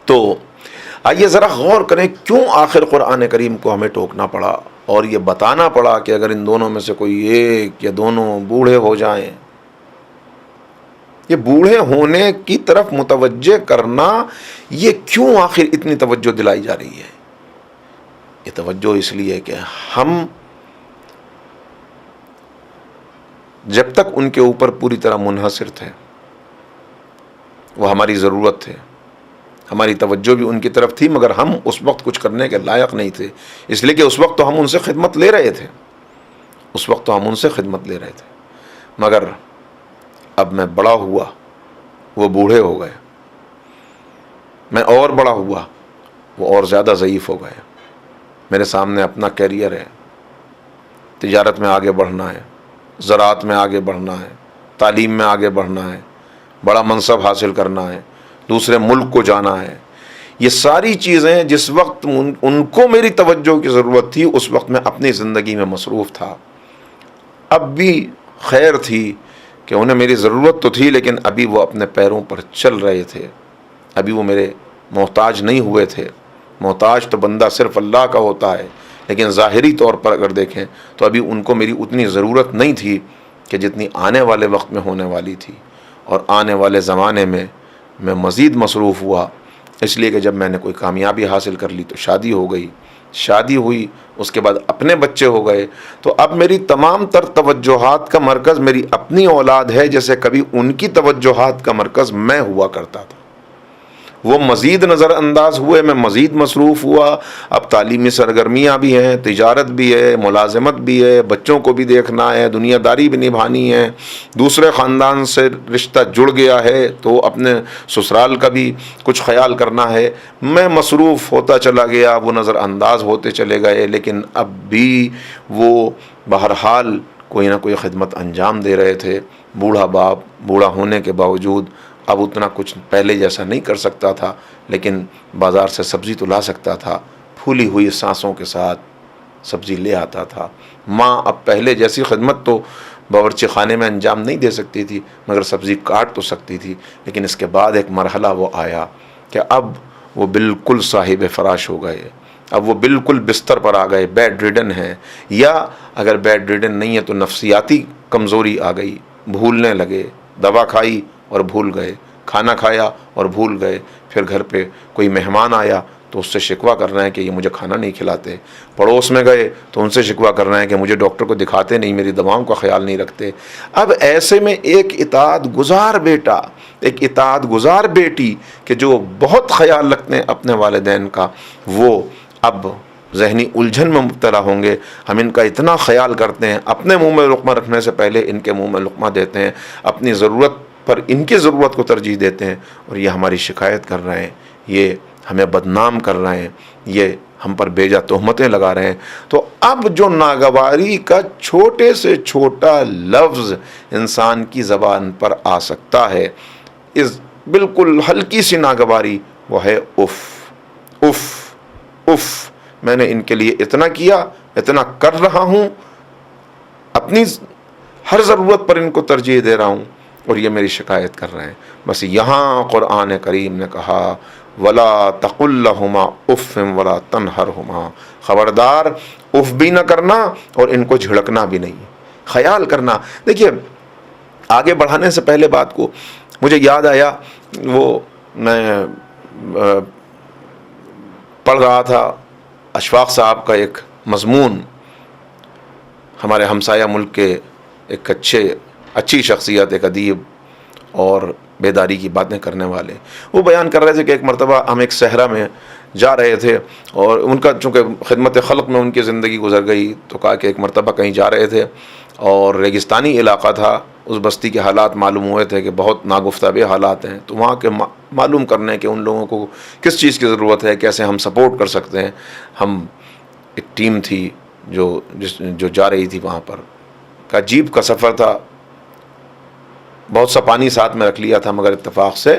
تو آئیے ذرا غور کریں کیوں آخر قرآن کریم کو ہمیں ٹوکنا پڑا اور یہ بتانا پڑا کہ اگر ان دونوں میں سے کوئی ایک یا دونوں بوڑھے ہو جائیں، یہ بوڑھے ہونے کی طرف متوجہ کرنا، یہ کیوں آخر اتنی توجہ دلائی جا رہی ہے؟ یہ توجہ اس لیے کہ ہم جب تک ان کے اوپر پوری طرح منحصر تھے، وہ ہماری ضرورت تھے، ہماری توجہ بھی ان کی طرف تھی، مگر ہم اس وقت کچھ کرنے کے لائق نہیں تھے، اس لیے کہ اس وقت تو ہم ان سے خدمت لے رہے تھے، مگر اب میں بڑا ہوا، وہ بوڑھے ہو گئے، میں اور بڑا ہوا، وہ اور زیادہ ضعیف ہو گئے، میرے سامنے اپنا کیریئر ہے، تجارت میں آگے بڑھنا ہے، زراعت میں آگے بڑھنا ہے، تعلیم میں آگے بڑھنا ہے، بڑا منصب حاصل کرنا ہے، دوسرے ملک کو جانا ہے۔ یہ ساری چیزیں جس وقت ان کو میری توجہ کی ضرورت تھی، اس وقت میں اپنی زندگی میں مصروف تھا۔ اب بھی خیر تھی کہ انہیں میری ضرورت تو تھی، لیکن ابھی وہ اپنے پیروں پر چل رہے تھے، ابھی وہ میرے محتاج نہیں ہوئے تھے۔ محتاج تو بندہ صرف اللہ کا ہوتا ہے، لیکن ظاہری طور پر اگر دیکھیں تو ابھی ان کو میری اتنی ضرورت نہیں تھی کہ جتنی آنے والے وقت میں ہونے والی تھی، اور آنے والے زمانے میں میں مزید مصروف ہوا، اس لیے کہ جب میں نے کوئی کامیابی حاصل کر لی تو شادی ہو گئی، شادی ہوئی، اس کے بعد اپنے بچے ہو گئے، تو اب میری تمام تر توجہات کا مرکز میری اپنی اولاد ہے، جیسے کبھی ان کی توجہات کا مرکز میں ہوا کرتا تھا۔ وہ مزید نظر انداز ہوئے، میں مزید مصروف ہوا۔ اب تعلیمی سرگرمیاں بھی ہیں، تجارت بھی ہے، ملازمت بھی ہے، بچوں کو بھی دیکھنا ہے، دنیا داری بھی نبھانی ہے، دوسرے خاندان سے رشتہ جڑ گیا ہے تو اپنے سسرال کا بھی کچھ خیال کرنا ہے۔ میں مصروف ہوتا چلا گیا، وہ نظر انداز ہوتے چلے گئے، لیکن اب بھی وہ بہرحال کوئی نہ کوئی خدمت انجام دے رہے تھے. بوڑھا باپ بوڑھا ہونے کے باوجود اب اتنا کچھ پہلے جیسا نہیں کر سکتا تھا، لیکن بازار سے سبزی تو لا سکتا تھا. پھولی ہوئی سانسوں کے ساتھ سبزی لے آتا تھا. ماں اب پہلے جیسی خدمت تو باورچی خانے میں انجام نہیں دے سکتی تھی، مگر سبزی کاٹ تو سکتی تھی. لیکن اس کے بعد ایک مرحلہ وہ آیا کہ اب وہ بالکل صاحب فراش ہو گئے، اب وہ بالکل بستر پر آ گئے، بیڈ ریڈن ہیں، یا اگر بیڈ ریڈن نہیں ہے تو نفسیاتی کمزوری آ گئی. بھولنے لگے، دوا کھائی اور بھول گئے، کھانا کھایا اور بھول گئے. پھر گھر پہ کوئی مہمان آیا تو اس سے شکوہ کرنا ہے کہ یہ مجھے کھانا نہیں کھلاتے. پڑوس میں گئے تو ان سے شکوہ کرنا ہے کہ مجھے ڈاکٹر کو دکھاتے نہیں، میری دواؤں کا خیال نہیں رکھتے. اب ایسے میں ایک اطاعت گزار بیٹا، ایک اطاعت گزار بیٹی کہ جو بہت خیال رکھتے ہیں اپنے والدین کا، وہ اب ذہنی الجھن میں مبتلا ہوں گے. ہم ان کا اتنا خیال کرتے ہیں، اپنے منہ میں لقمہ رکھنے سے پہلے ان کے منہ میں لقمہ دیتے ہیں، اپنی ضرورت پر ان کی ضرورت کو ترجیح دیتے ہیں، اور یہ ہماری شکایت کر رہے ہیں، یہ ہمیں بدنام کر رہے ہیں، یہ ہم پر بیجا تہمتیں لگا رہے ہیں. تو اب جو ناگواری کا چھوٹے سے چھوٹا لفظ انسان کی زبان پر آ سکتا ہے، اس بالکل ہلکی سی ناگواری، وہ ہے اف. اف اف، میں نے ان کے لیے اتنا کیا، اتنا کر رہا ہوں، اپنی ہر ضرورت پر ان کو ترجیح دے رہا ہوں، اور یہ میری شکایت کر رہے ہیں. بس یہاں قرآن کریم نے کہا وَلَا تَقُلْ لَهُمَا اُفٍّ وَلَا تَنْهَرْهُمَا، خبردار اف بھی نہ کرنا اور ان کو جھڑکنا بھی نہیں، خیال کرنا. دیکھیے آگے بڑھانے سے پہلے بات کو مجھے یاد آیا، وہ میں پڑھ رہا تھا اشفاق صاحب کا ایک مضمون، ہمارے ہمسایہ ملک کے ایک اچھی شخصیت، ایک ادیب اور بیداری کی باتیں کرنے والے. وہ بیان کر رہے تھے کہ ایک مرتبہ ہم ایک صحرا میں جا رہے تھے، اور ان کا چونکہ خدمت خلق میں ان کی زندگی گزر گئی، تو کہا کہ ایک مرتبہ کہیں جا رہے تھے اور ریگستانی علاقہ تھا. اس بستی کے حالات معلوم ہوئے تھے کہ بہت ناگفتہ حالات ہیں، تو وہاں کے معلوم کرنے کہ ان لوگوں کو کس چیز کی ضرورت ہے، کیسے ہم سپورٹ کر سکتے ہیں. ہم ایک ٹیم تھی جو جا رہی تھی وہاں پر. کا عجیب کا سفر تھا، بہت سا پانی ساتھ میں رکھ لیا تھا، مگر اتفاق سے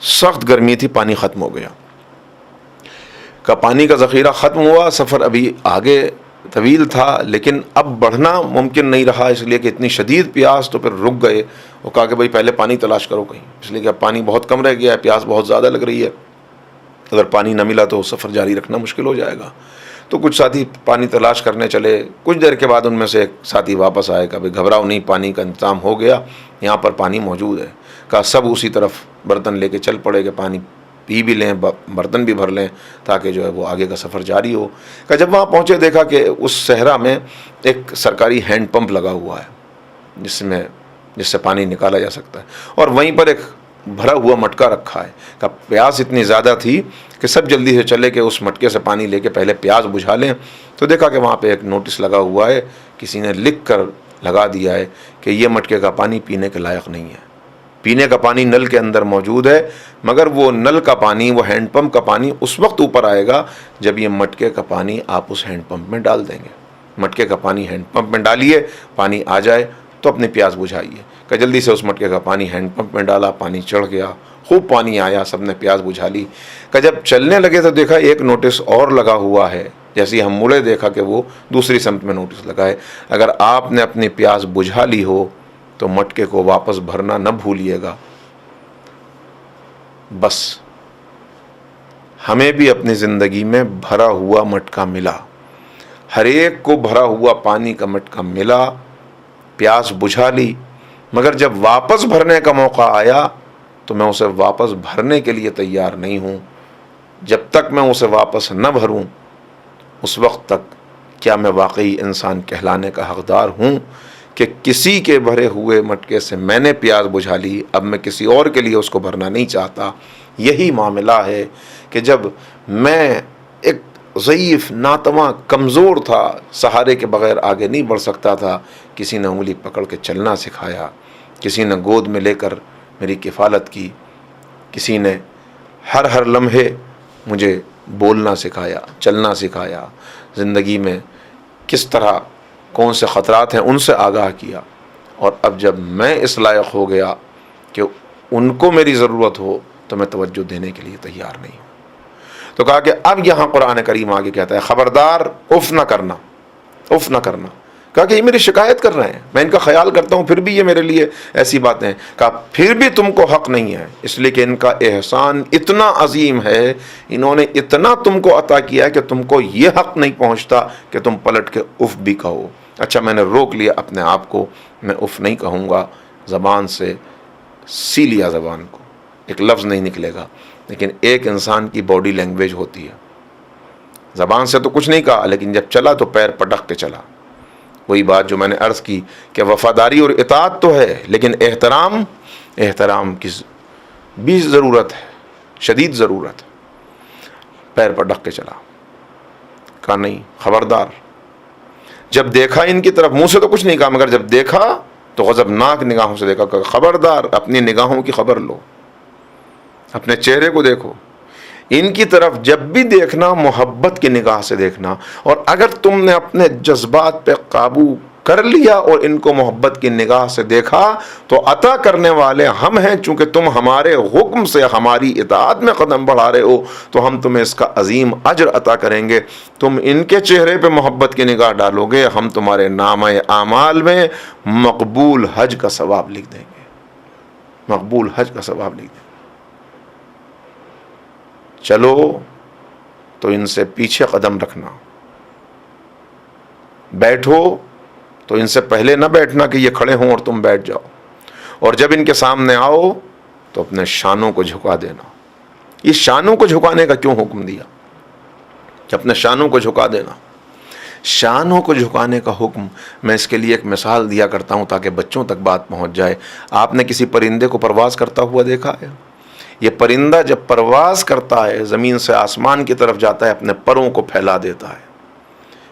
سخت گرمی تھی، پانی ختم ہو گیا. کا پانی کا ذخیرہ ختم ہوا، سفر ابھی آگے طویل تھا، لیکن اب بڑھنا ممکن نہیں رہا، اس لیے کہ اتنی شدید پیاس. تو پھر رک گئے اور کہا کہ بھائی پہلے پانی تلاش کرو کہیں، اس لیے کہ اب پانی بہت کم رہ گیا ہے، پیاس بہت زیادہ لگ رہی ہے، اگر پانی نہ ملا تو سفر جاری رکھنا مشکل ہو جائے گا. تو کچھ ساتھی پانی تلاش کرنے چلے. کچھ دیر کے بعد ان میں سے ایک ساتھی واپس آئے، کہ بھائی گھبراؤ نہیں، پانی کا انتظام ہو گیا، یہاں پر پانی موجود ہے. کہا سب اسی طرف برتن لے کے چل پڑے کہ پانی پی بھی لیں، برتن بھی بھر لیں، تاکہ جو ہے وہ آگے کا سفر جاری ہو. کہ جب وہاں پہنچے دیکھا کہ اس صحرا میں ایک سرکاری ہینڈ پمپ لگا ہوا ہے جس سے پانی نکالا جا سکتا ہے، اور وہیں پر ایک بھرا ہوا مٹکا رکھا ہے. کہ پیاس اتنی زیادہ تھی کہ سب جلدی سے چلے کہ اس مٹکے سے پانی لے کے پہلے پیاس بجھا لیں. تو دیکھا کہ وہاں پہ ایک نوٹس لگا ہوا ہے، کسی نے لکھ کر لگا دیا ہے کہ یہ مٹکے کا پانی پینے کے لائق نہیں ہے. پینے کا پانی نل کے اندر موجود ہے، مگر وہ نل کا پانی، وہ ہینڈ پمپ کا پانی اس وقت اوپر آئے گا جب یہ مٹکے کا پانی آپ اس ہینڈ پمپ میں ڈال دیں گے. مٹکے کا پانی ہینڈ پمپ میں ڈالیے، پانی آ جائے تو اپنی پیاس بجھائیے. کہ جلدی سے اس مٹکے کا پانی ہینڈ پمپ میں ڈالا، پانی چڑھ گیا، خوب پانی آیا، سب نے پیاس بجھا لی. کہ جب چلنے لگے تو دیکھا ایک نوٹس اور لگا ہوا ہے. جیسے ہم مڑے دیکھا کہ وہ دوسری سمت میں نوٹس لگا ہے، اگر آپ نے اپنی پیاس بجھا لی ہو تو مٹکے کو واپس بھرنا نہ بھولیے گا. بس ہمیں بھی اپنی زندگی میں بھرا ہوا مٹکا ملا، ہر ایک کو بھرا ہوا پانی کا مٹکا ملا، پیاس بجھا لی، مگر جب واپس بھرنے کا موقع آیا تو میں اسے واپس بھرنے کے لیے تیار نہیں ہوں. جب تک میں اسے واپس نہ بھروں اس وقت تک کیا میں واقعی انسان کہلانے کا حقدار ہوں کہ کسی کے بھرے ہوئے مٹکے سے میں نے پیاس بجھا لی، اب میں کسی اور کے لیے اس کو بھرنا نہیں چاہتا. یہی معاملہ ہے کہ جب میں ایک ضعیف، ناتواں، کمزور تھا، سہارے کے بغیر آگے نہیں بڑھ سکتا تھا، کسی نے انگلی پکڑ کے چلنا سکھایا، کسی نے گود میں لے کر میری کفالت کی، کسی نے ہر لمحے مجھے بولنا سکھایا، چلنا سکھایا، زندگی میں کس طرح کون سے خطرات ہیں ان سے آگاہ کیا، اور اب جب میں اس لائق ہو گیا کہ ان کو میری ضرورت ہو تو میں توجہ دینے کے لیے تیار نہیں ہوں۔ تو کہا کہ اب یہاں قرآن کریم آگے کہتا ہے خبردار اف نہ کرنا، اف نہ کرنا۔ کہا کہ یہ میری شکایت کر رہے ہیں، میں ان کا خیال کرتا ہوں پھر بھی یہ میرے لیے ایسی باتیں ہیں۔ کہا پھر بھی تم کو حق نہیں ہے، اس لیے کہ ان کا احسان اتنا عظیم ہے، انہوں نے اتنا تم کو عطا کیا ہے کہ تم کو یہ حق نہیں پہنچتا کہ تم پلٹ کے اف بھی کہو۔ اچھا میں نے روک لیا اپنے آپ کو، میں اف نہیں کہوں گا، زبان سے سی لیا زبان کو، ایک لفظ نہیں نکلے گا۔ لیکن ایک انسان کی باڈی لینگویج ہوتی ہے، زبان سے تو کچھ نہیں کہا لیکن جب چلا تو پیر پٹک کے چلا۔ وہی بات جو میں نے عرض کی کہ وفاداری اور اطاعت تو ہے لیکن احترام کی بھی ضرورت ہے، شدید ضرورت ہے۔ پیر پٹک کے چلا، کہا نہیں خبردار۔ جب دیکھا ان کی طرف، منہ سے تو کچھ نہیں کہا مگر جب دیکھا تو غضبناک نگاہوں سے دیکھا، کہا خبردار اپنی نگاہوں کی خبر لو، اپنے چہرے کو دیکھو، ان کی طرف جب بھی دیکھنا محبت کی نگاہ سے دیکھنا، اور اگر تم نے اپنے جذبات پہ قابو کر لیا اور ان کو محبت کی نگاہ سے دیکھا تو عطا کرنے والے ہم ہیں، چونکہ تم ہمارے حکم سے ہماری اطاعت میں قدم بڑھا رہے ہو تو ہم تمہیں اس کا عظیم اجر عطا کریں گے۔ تم ان کے چہرے پہ محبت کی نگاہ ڈالو گے، ہم تمہارے نامہ اعمال میں مقبول حج کا ثواب لکھ دیں گے، مقبول حج کا ثواب لکھ دیں گے۔ چلو تو ان سے پیچھے قدم رکھنا، بیٹھو تو ان سے پہلے نہ بیٹھنا کہ یہ کھڑے ہوں اور تم بیٹھ جاؤ، اور جب ان کے سامنے آؤ تو اپنے شانوں کو جھکا دینا۔ یہ شانوں کو جھکانے کا کیوں حکم دیا کہ اپنے شانوں کو جھکا دینا؟ شانوں کو جھکانے کا حکم میں اس کے لیے ایک مثال دیا کرتا ہوں تاکہ بچوں تک بات پہنچ جائے۔ آپ نے کسی پرندے کو پرواز کرتا ہوا دیکھا ہے؟ یہ پرندہ جب پرواز کرتا ہے زمین سے آسمان کی طرف جاتا ہے، اپنے پروں کو پھیلا دیتا ہے،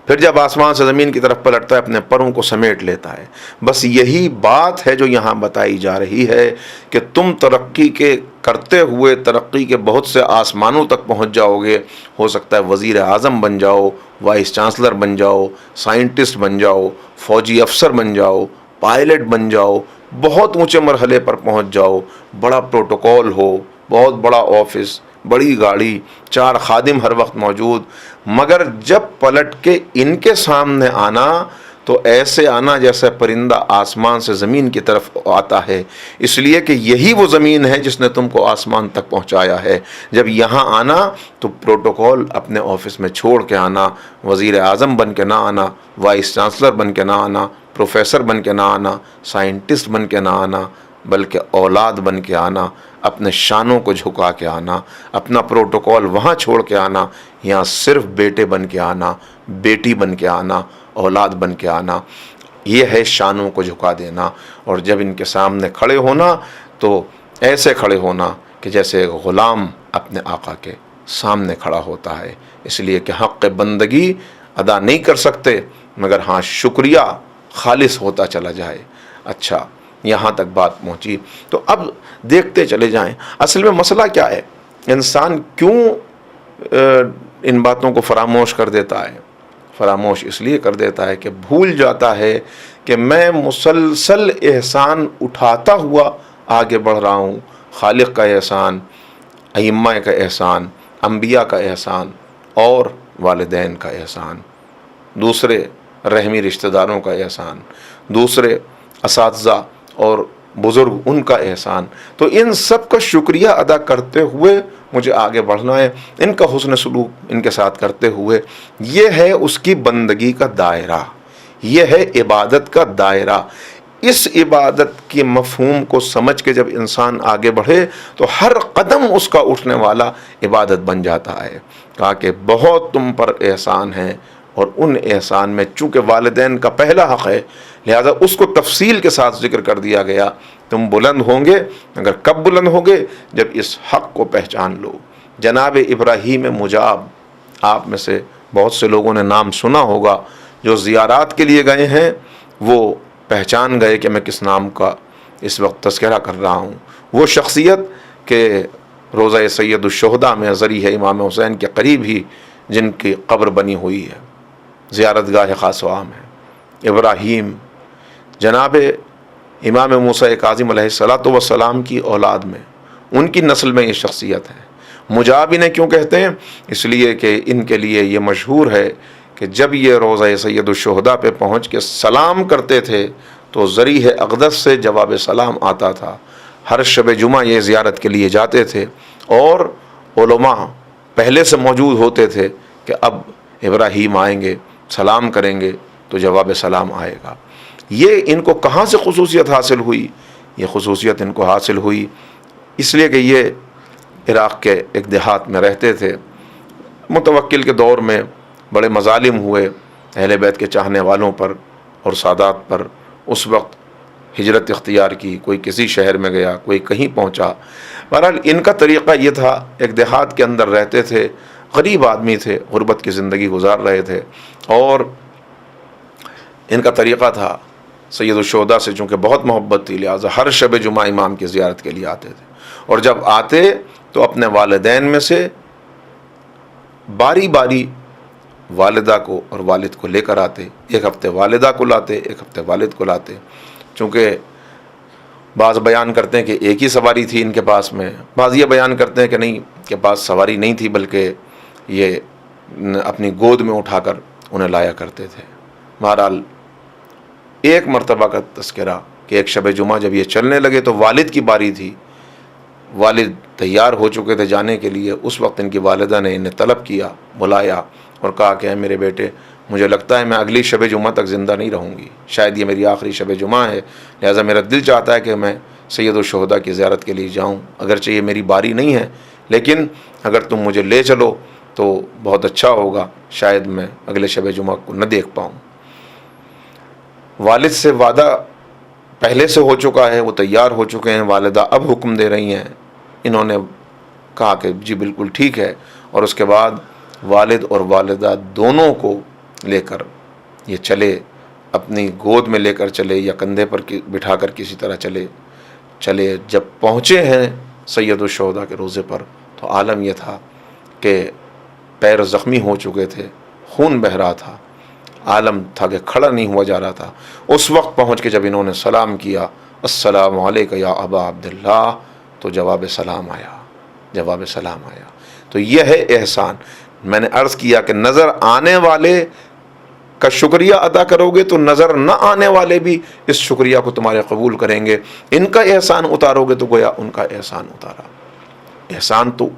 پھر جب آسمان سے زمین کی طرف پلٹتا ہے اپنے پروں کو سمیٹ لیتا ہے۔ بس یہی بات ہے جو یہاں بتائی جا رہی ہے کہ تم ترقی کے کرتے ہوئے ترقی کے بہت سے آسمانوں تک پہنچ جاؤ گے، ہو سکتا ہے وزیر اعظم بن جاؤ، وائس چانسلر بن جاؤ، سائنٹسٹ بن جاؤ، فوجی افسر بن جاؤ، پائلٹ بن جاؤ، بہت اونچے مرحلے پر پہنچ جاؤ، بڑا پروٹوکول ہو، بہت بڑا آفس، بڑی گاڑی، 4 خادم ہر وقت موجود، مگر جب پلٹ کے ان کے سامنے آنا تو ایسے آنا جیسے پرندہ آسمان سے زمین کی طرف آتا ہے، اس لیے کہ یہی وہ زمین ہے جس نے تم کو آسمان تک پہنچایا ہے۔ جب یہاں آنا تو پروٹوکول اپنے آفس میں چھوڑ کے آنا، وزیر اعظم بن کے نہ آنا، وائس چانسلر بن کے نہ آنا، پروفیسر بن کے نہ آنا، سائنٹسٹ بن کے نہ آنا، بلکہ اولاد بن کے آنا، اپنے شانوں کو جھکا کے آنا، اپنا پروٹوکول وہاں چھوڑ کے آنا، یہاں صرف بیٹے بن کے آنا، بیٹی بن کے آنا، اولاد بن کے آنا۔ یہ ہے شانوں کو جھکا دینا۔ اور جب ان کے سامنے کھڑے ہونا تو ایسے کھڑے ہونا کہ جیسے ایک غلام اپنے آقا کے سامنے کھڑا ہوتا ہے، اس لیے کہ حق بندگی ادا نہیں کر سکتے مگر ہاں شکریہ خالص ہوتا چلا جائے۔ اچھا یہاں تک بات پہنچی تو اب دیکھتے چلے جائیں اصل میں مسئلہ کیا ہے، انسان کیوں ان باتوں کو فراموش کر دیتا ہے۔ فراموش اس لیے کر دیتا ہے کہ بھول جاتا ہے کہ میں مسلسل احسان اٹھاتا ہوا آگے بڑھ رہا ہوں، خالق کا احسان، ائمہ کا احسان، انبیاء کا احسان اور والدین کا احسان، دوسرے رحمی رشتہ داروں کا احسان، دوسرے اساتذہ اور بزرگ ان کا احسان، تو ان سب کا شکریہ ادا کرتے ہوئے مجھے آگے بڑھنا ہے، ان کا حسن سلوک ان کے ساتھ کرتے ہوئے۔ یہ ہے اس کی بندگی کا دائرہ، یہ ہے عبادت کا دائرہ۔ اس عبادت کے مفہوم کو سمجھ کے جب انسان آگے بڑھے تو ہر قدم اس کا اٹھنے والا عبادت بن جاتا ہے۔ کہا کہ بہت تم پر احسان ہے، اور ان احسان میں چونکہ والدین کا پہلا حق ہے لہذا اس کو تفصیل کے ساتھ ذکر کر دیا گیا۔ تم بلند ہوں گے، مگر کب بلند ہوں گے؟ جب اس حق کو پہچان لو۔ جناب ابراہیم مجاب، آپ میں سے بہت سے لوگوں نے نام سنا ہوگا، جو زیارات کے لیے گئے ہیں وہ پہچان گئے کہ میں کس نام کا اس وقت تذکرہ کر رہا ہوں۔ وہ شخصیت کہ روضہ سید الشہداء میں ضریح امام حسین کے قریب ہی جن کی قبر بنی ہوئی ہے، زیارت گاہ خاص و عام ہے۔ ابراہیم جناب امام موسیٰ کاظم علیہ الصلوۃ والسلام کی اولاد میں، ان کی نسل میں یہ شخصیت ہے۔ مجاب انہیں کیوں کہتے ہیں؟ اس لیے کہ ان کے لیے یہ مشہور ہے کہ جب یہ روضہ سید الشہداء پہ پہنچ کے سلام کرتے تھے تو ذریح اقدس سے جواب سلام آتا تھا۔ ہر شب جمعہ یہ زیارت کے لیے جاتے تھے اور علماء پہلے سے موجود ہوتے تھے کہ اب ابراہیم آئیں گے، سلام کریں گے تو جواب سلام آئے گا۔ یہ ان کو کہاں سے خصوصیت حاصل ہوئی؟ یہ خصوصیت ان کو حاصل ہوئی اس لیے کہ یہ عراق کے ایک دیہات میں رہتے تھے۔ متوکل کے دور میں بڑے مظالم ہوئے اہل بیت کے چاہنے والوں پر اور سادات پر۔ اس وقت ہجرت اختیار کی، کوئی کسی شہر میں گیا، کوئی کہیں پہنچا۔ بہرحال ان کا طریقہ یہ تھا، ایک دیہات کے اندر رہتے تھے، غریب آدمی تھے، غربت کی زندگی گزار رہے تھے، اور ان کا طریقہ تھا سید الشہداء سے چونکہ بہت محبت تھی لہٰذا ہر شب جمعہ امام کی زیارت کے لیے آتے تھے، اور جب آتے تو اپنے والدین میں سے باری باری والدہ کو اور والد کو لے کر آتے۔ ایک ہفتے والدہ کو لاتے، ایک ہفتے والد کو لاتے، چونکہ بعض بیان کرتے ہیں کہ ایک ہی سواری تھی ان کے پاس میں، بعض یہ بیان کرتے ہیں کہ نہیں، کے پاس سواری نہیں تھی بلکہ یہ اپنی گود میں اٹھا کر انہیں لایا کرتے تھے۔ بہرحال ایک مرتبہ کا تذکرہ کہ ایک شب جمعہ جب یہ چلنے لگے تو والد کی باری تھی، والد تیار ہو چکے تھے جانے کے لیے۔ اس وقت ان کی والدہ نے انہیں طلب کیا، بلایا اور کہا کہ اے میرے بیٹے، مجھے لگتا ہے میں اگلی شب جمعہ تک زندہ نہیں رہوں گی، شاید یہ میری آخری شب جمعہ ہے، لہٰذا میرا دل چاہتا ہے کہ میں سید الشہداء کی زیارت کے لیے جاؤں، اگرچہ یہ میری باری نہیں ہے لیکن اگر تم مجھے لے چلو تو بہت اچھا ہوگا، شاید میں اگلے شب جمعہ کو نہ دیکھ پاؤں۔ والد سے وعدہ پہلے سے ہو چکا ہے، وہ تیار ہو چکے ہیں، والدہ اب حکم دے رہی ہیں، انہوں نے کہا کہ جی بالکل ٹھیک ہے، اور اس کے بعد والد اور والدہ دونوں کو لے کر یہ چلے، اپنی گود میں لے کر چلے یا کندھے پر بٹھا کر کسی طرح چلے۔ جب پہنچے ہیں سید الشہداء کے روضے پر تو عالم یہ تھا کہ پیر زخمی ہو چکے تھے، خون بہہ رہا تھا، عالم تھا کہ کھڑا نہیں ہوا جا رہا تھا۔ اس وقت پہنچ کے جب انہوں نے سلام کیا، السلام علیک یا ابا عبداللہ، تو جواب سلام آیا۔ تو یہ ہے احسان۔ میں نے عرض کیا کہ نظر آنے والے کا شکریہ ادا کرو گے تو نظر نہ آنے والے بھی اس شکریہ کو تمہارے قبول کریں گے۔ ان کا احسان اتارو گے تو گویا ان کا احسان اتارا۔ احسان تو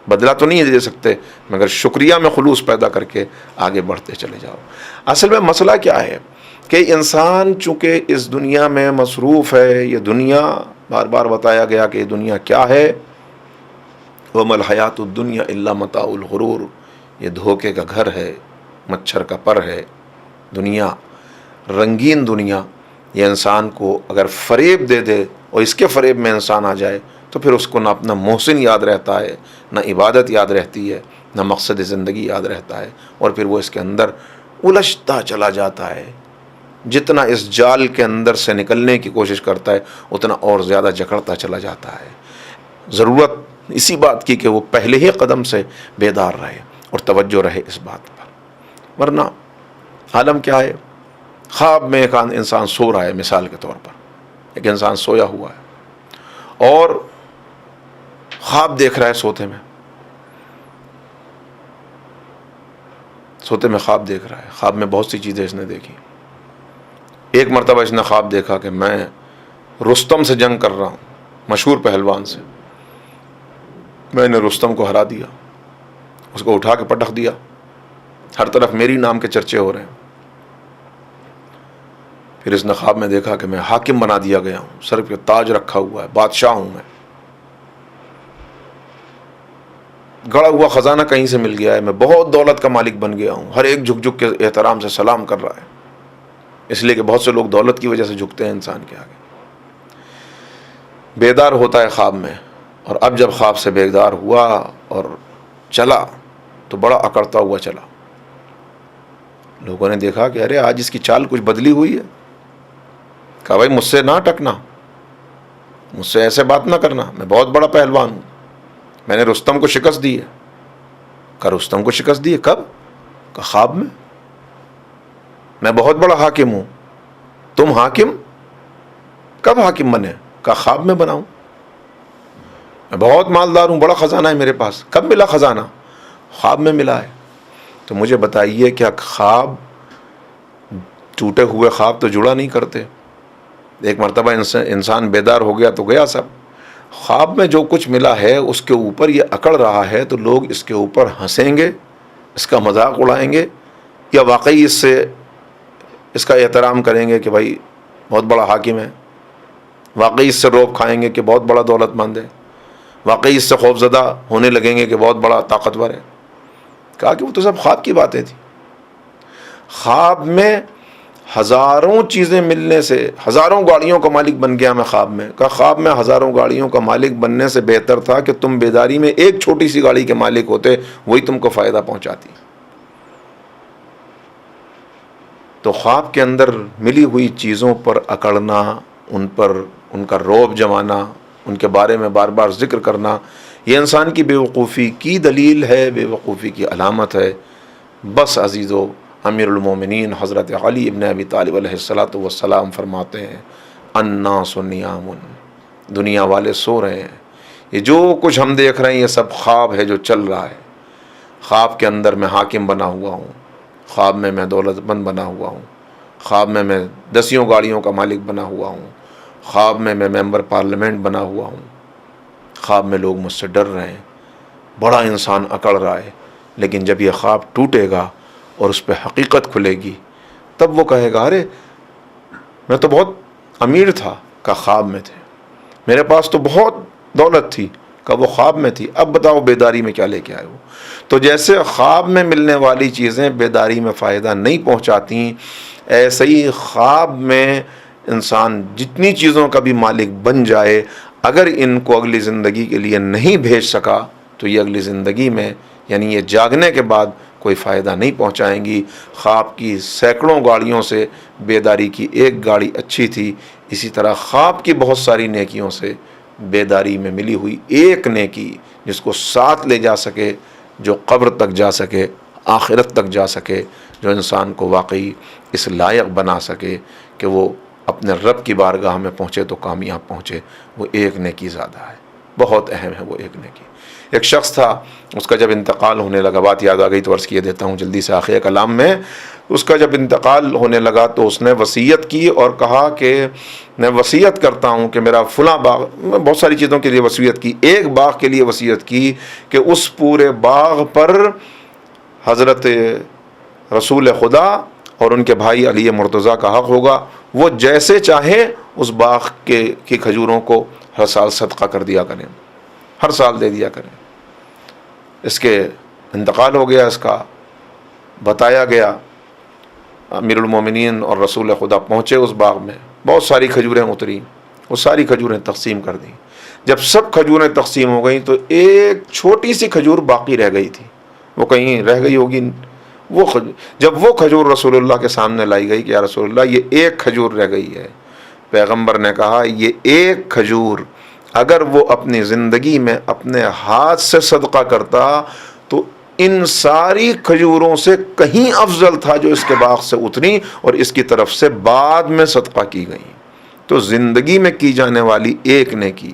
بدلہ تو نہیں دے سکتے مگر شکریہ میں خلوص پیدا کر کے آگے بڑھتے چلے جاؤ۔ اصل میں مسئلہ کیا ہے کہ انسان چونکہ اس دنیا میں مصروف ہے، یہ دنیا بار بار بتایا گیا کہ یہ دنیا کیا ہے، وَمَا الْحَيَاةُ الدُّنْيَا إِلَّا مَتَاعُ الْغُرُورِ، یہ دھوکے کا گھر ہے، مچھر کا پر ہے۔ دنیا رنگین دنیا، یہ انسان کو اگر فریب دے دے اور اس کے فریب میں انسان آ جائے تو پھر اس کو نہ اپنا محسن یاد رہتا ہے، نہ عبادت یاد رہتی ہے، نہ مقصد زندگی یاد رہتا ہے، اور پھر وہ اس کے اندر الجھتا چلا جاتا ہے۔ جتنا اس جال کے اندر سے نکلنے کی کوشش کرتا ہے اتنا اور زیادہ جکڑتا چلا جاتا ہے۔ ضرورت اسی بات کی کہ وہ پہلے ہی قدم سے بیدار رہے اور توجہ رہے اس بات پر، ورنہ عالم کیا ہے؟ خواب میں ایک انسان سو رہا ہے، مثال کے طور پر ایک انسان سویا ہوا ہے اور خواب دیکھ رہا ہے، سوتے میں خواب دیکھ رہا ہے۔ خواب میں بہت سی چیزیں اس نے دیکھی۔ ایک مرتبہ اس نے خواب دیکھا کہ میں رستم سے جنگ کر رہا ہوں، مشہور پہلوان سے، میں نے رستم کو ہرا دیا، اس کو اٹھا کے پٹخ دیا، ہر طرف میری نام کے چرچے ہو رہے ہیں۔ پھر اس نے خواب میں دیکھا کہ میں حاکم بنا دیا گیا ہوں، سر پہ تاج رکھا ہوا ہے، بادشاہ ہوں میں، گڑا ہوا خزانہ کہیں سے مل گیا ہے، میں بہت دولت کا مالک بن گیا ہوں، ہر ایک جھک جھک کے احترام سے سلام کر رہا ہے، اس لیے کہ بہت سے لوگ دولت کی وجہ سے جھکتے ہیں انسان کے آگے۔ بیدار ہوتا ہے خواب میں، اور اب جب خواب سے بیدار ہوا اور چلا تو بڑا اکڑتا ہوا چلا۔ لوگوں نے دیکھا کہ ارے آج اس کی چال کچھ بدلی ہوئی ہے۔ کہا بھائی مجھ سے نہ ٹکنا، مجھ سے ایسے بات نہ کرنا، میں بہت بڑا پہلوان ہوں، میں نے رستم کو شکست دی ہے۔ کہا رستم کو شکست دی ہے؟ کب؟ کہا خواب میں۔ میں بہت بڑا حاکم ہوں. تم حاکم؟ کب حاکم بنے؟ کہا خواب میں بناؤں. میں بہت مالدار ہوں، بڑا خزانہ ہے میرے پاس. کب ملا خزانہ؟ خواب میں ملا ہے. تو مجھے بتائیے کیا خواب، ٹوٹے ہوئے خواب تو جڑا نہیں کرتے؟ ایک مرتبہ انسان بیدار ہو گیا تو گیا سب. خواب میں جو کچھ ملا ہے اس کے اوپر یہ اکڑ رہا ہے تو لوگ اس کے اوپر ہنسیں گے، اس کا مذاق اڑائیں گے، یا واقعی اس کا احترام کریں گے کہ بھائی بہت بڑا حاکم ہے، واقعی اس سے روب کھائیں گے کہ بہت بڑا دولت مند ہے، واقعی اس سے خوفزدہ ہونے لگیں گے کہ بہت بڑا طاقتور ہے. کہا کہ وہ تو سب خواب کی باتیں تھیں. خواب میں ہزاروں چیزیں ملنے سے، ہزاروں گاڑیوں کا مالک بن گیا میں خواب میں. کہا خواب میں ہزاروں گاڑیوں کا مالک بننے سے بہتر تھا کہ تم بیداری میں ایک چھوٹی سی گاڑی کے مالک ہوتے، وہی تم کو فائدہ پہنچاتی. تو خواب کے اندر ملی ہوئی چیزوں پر اکڑنا، ان کا رعب جمانا، ان کے بارے میں بار بار ذکر کرنا، یہ انسان کی بے وقوفی کی دلیل ہے، بے وقوفی کی علامت ہے. بس عزیزو، امیر المومنین حضرت علی ابن ابی طالب علیہ السلام فرماتے ہیں الناس نیام، دنیا والے سو رہے ہیں. یہ جو کچھ ہم دیکھ رہے ہیں یہ سب خواب ہے جو چل رہا ہے. خواب کے اندر میں حاکم بنا ہوا ہوں، خواب میں دولت مند بنا ہوا ہوں، خواب میں دسیوں گاڑیوں کا مالک بنا ہوا ہوں، خواب میں ممبر پارلیمنٹ بنا ہوا ہوں، خواب میں لوگ مجھ سے ڈر رہے ہیں، بڑا انسان اکڑ رہا ہے. لیکن جب یہ خواب ٹوٹے گا اور اس پہ حقیقت کھلے گی تب وہ کہے گا ارے میں تو بہت امیر تھا. کا خواب میں تھے. میرے پاس تو بہت دولت تھی. کا وہ خواب میں تھی. اب بتاؤ بیداری میں کیا لے کے آئے ہو. تو جیسے خواب میں ملنے والی چیزیں بیداری میں فائدہ نہیں پہنچاتی، ایسے ہی خواب میں انسان جتنی چیزوں کا بھی مالک بن جائے، اگر ان کو اگلی زندگی کے لیے نہیں بھیج سکا تو یہ اگلی زندگی میں، یعنی یہ جاگنے کے بعد کوئی فائدہ نہیں پہنچائیں گی. خواب کی سینکڑوں گاڑیوں سے بیداری کی ایک گاڑی اچھی تھی. اسی طرح خواب کی بہت ساری نیکیوں سے بیداری میں ملی ہوئی ایک نیکی جس کو ساتھ لے جا سکے، جو قبر تک جا سکے، آخرت تک جا سکے، جو انسان کو واقعی اس لائق بنا سکے کہ وہ اپنے رب کی بارگاہ میں پہنچے تو کامیاب پہنچے، وہ ایک نیکی زیادہ ہے. بہت اہم ہے وہ ایک نیکی. ایک شخص تھا، اس کا جب انتقال ہونے لگا، بات یاد آ گئی تو عرض کیے دیتا ہوں جلدی سے آخر کلام میں. اس کا جب انتقال ہونے لگا تو اس نے وصیت کی اور کہا کہ میں وصیت کرتا ہوں کہ میرا فلاں باغ، میں بہت ساری چیزوں کے لیے وصیت کی، ایک باغ کے لیے وصیت کی کہ اس پورے باغ پر حضرت رسول خدا اور ان کے بھائی علی مرتضیٰ کا حق ہوگا. وہ جیسے چاہیں اس باغ کی کھجوروں کو ہر سال صدقہ کر دیا کریں، ہر سال دے دیا کریں. اس کے انتقال ہو گیا. اس کا بتایا گیا. امیر المومنین اور رسول خدا پہنچے اس باغ میں، بہت ساری کھجوریں اتری، وہ ساری کھجوریں تقسیم کر دیں. جب سب کھجوریں تقسیم ہو گئیں تو ایک چھوٹی سی کھجور باقی رہ گئی تھی. وہ کہیں رہ گئی ہوگی. جب وہ کھجور رسول اللہ کے سامنے لائی گئی کہ یا رسول اللہ یہ ایک کھجور رہ گئی ہے، پیغمبر نے کہا یہ ایک کھجور اگر وہ اپنی زندگی میں اپنے ہاتھ سے صدقہ کرتا تو ان ساری کھجوروں سے کہیں افضل تھا جو اس کے باغ سے اتری اور اس کی طرف سے بعد میں صدقہ کی گئی. تو زندگی میں کی جانے والی ایک نیکی،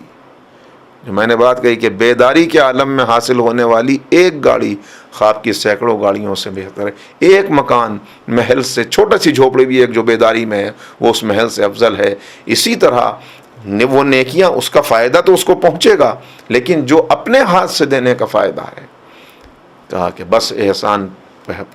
جو میں نے بات کہی کہ بیداری کے عالم میں حاصل ہونے والی ایک گاڑی خواب کی سینکڑوں گاڑیوں سے بہتر ہے. ایک مکان محل سے، چھوٹا سی جھوپڑی بھی ایک جو بیداری میں ہے وہ اس محل سے افضل ہے. اسی طرح وہ نیکیاں، اس کا فائدہ تو اس کو پہنچے گا لیکن جو اپنے ہاتھ سے دینے کا فائدہ ہے. کہا کہ بس احسان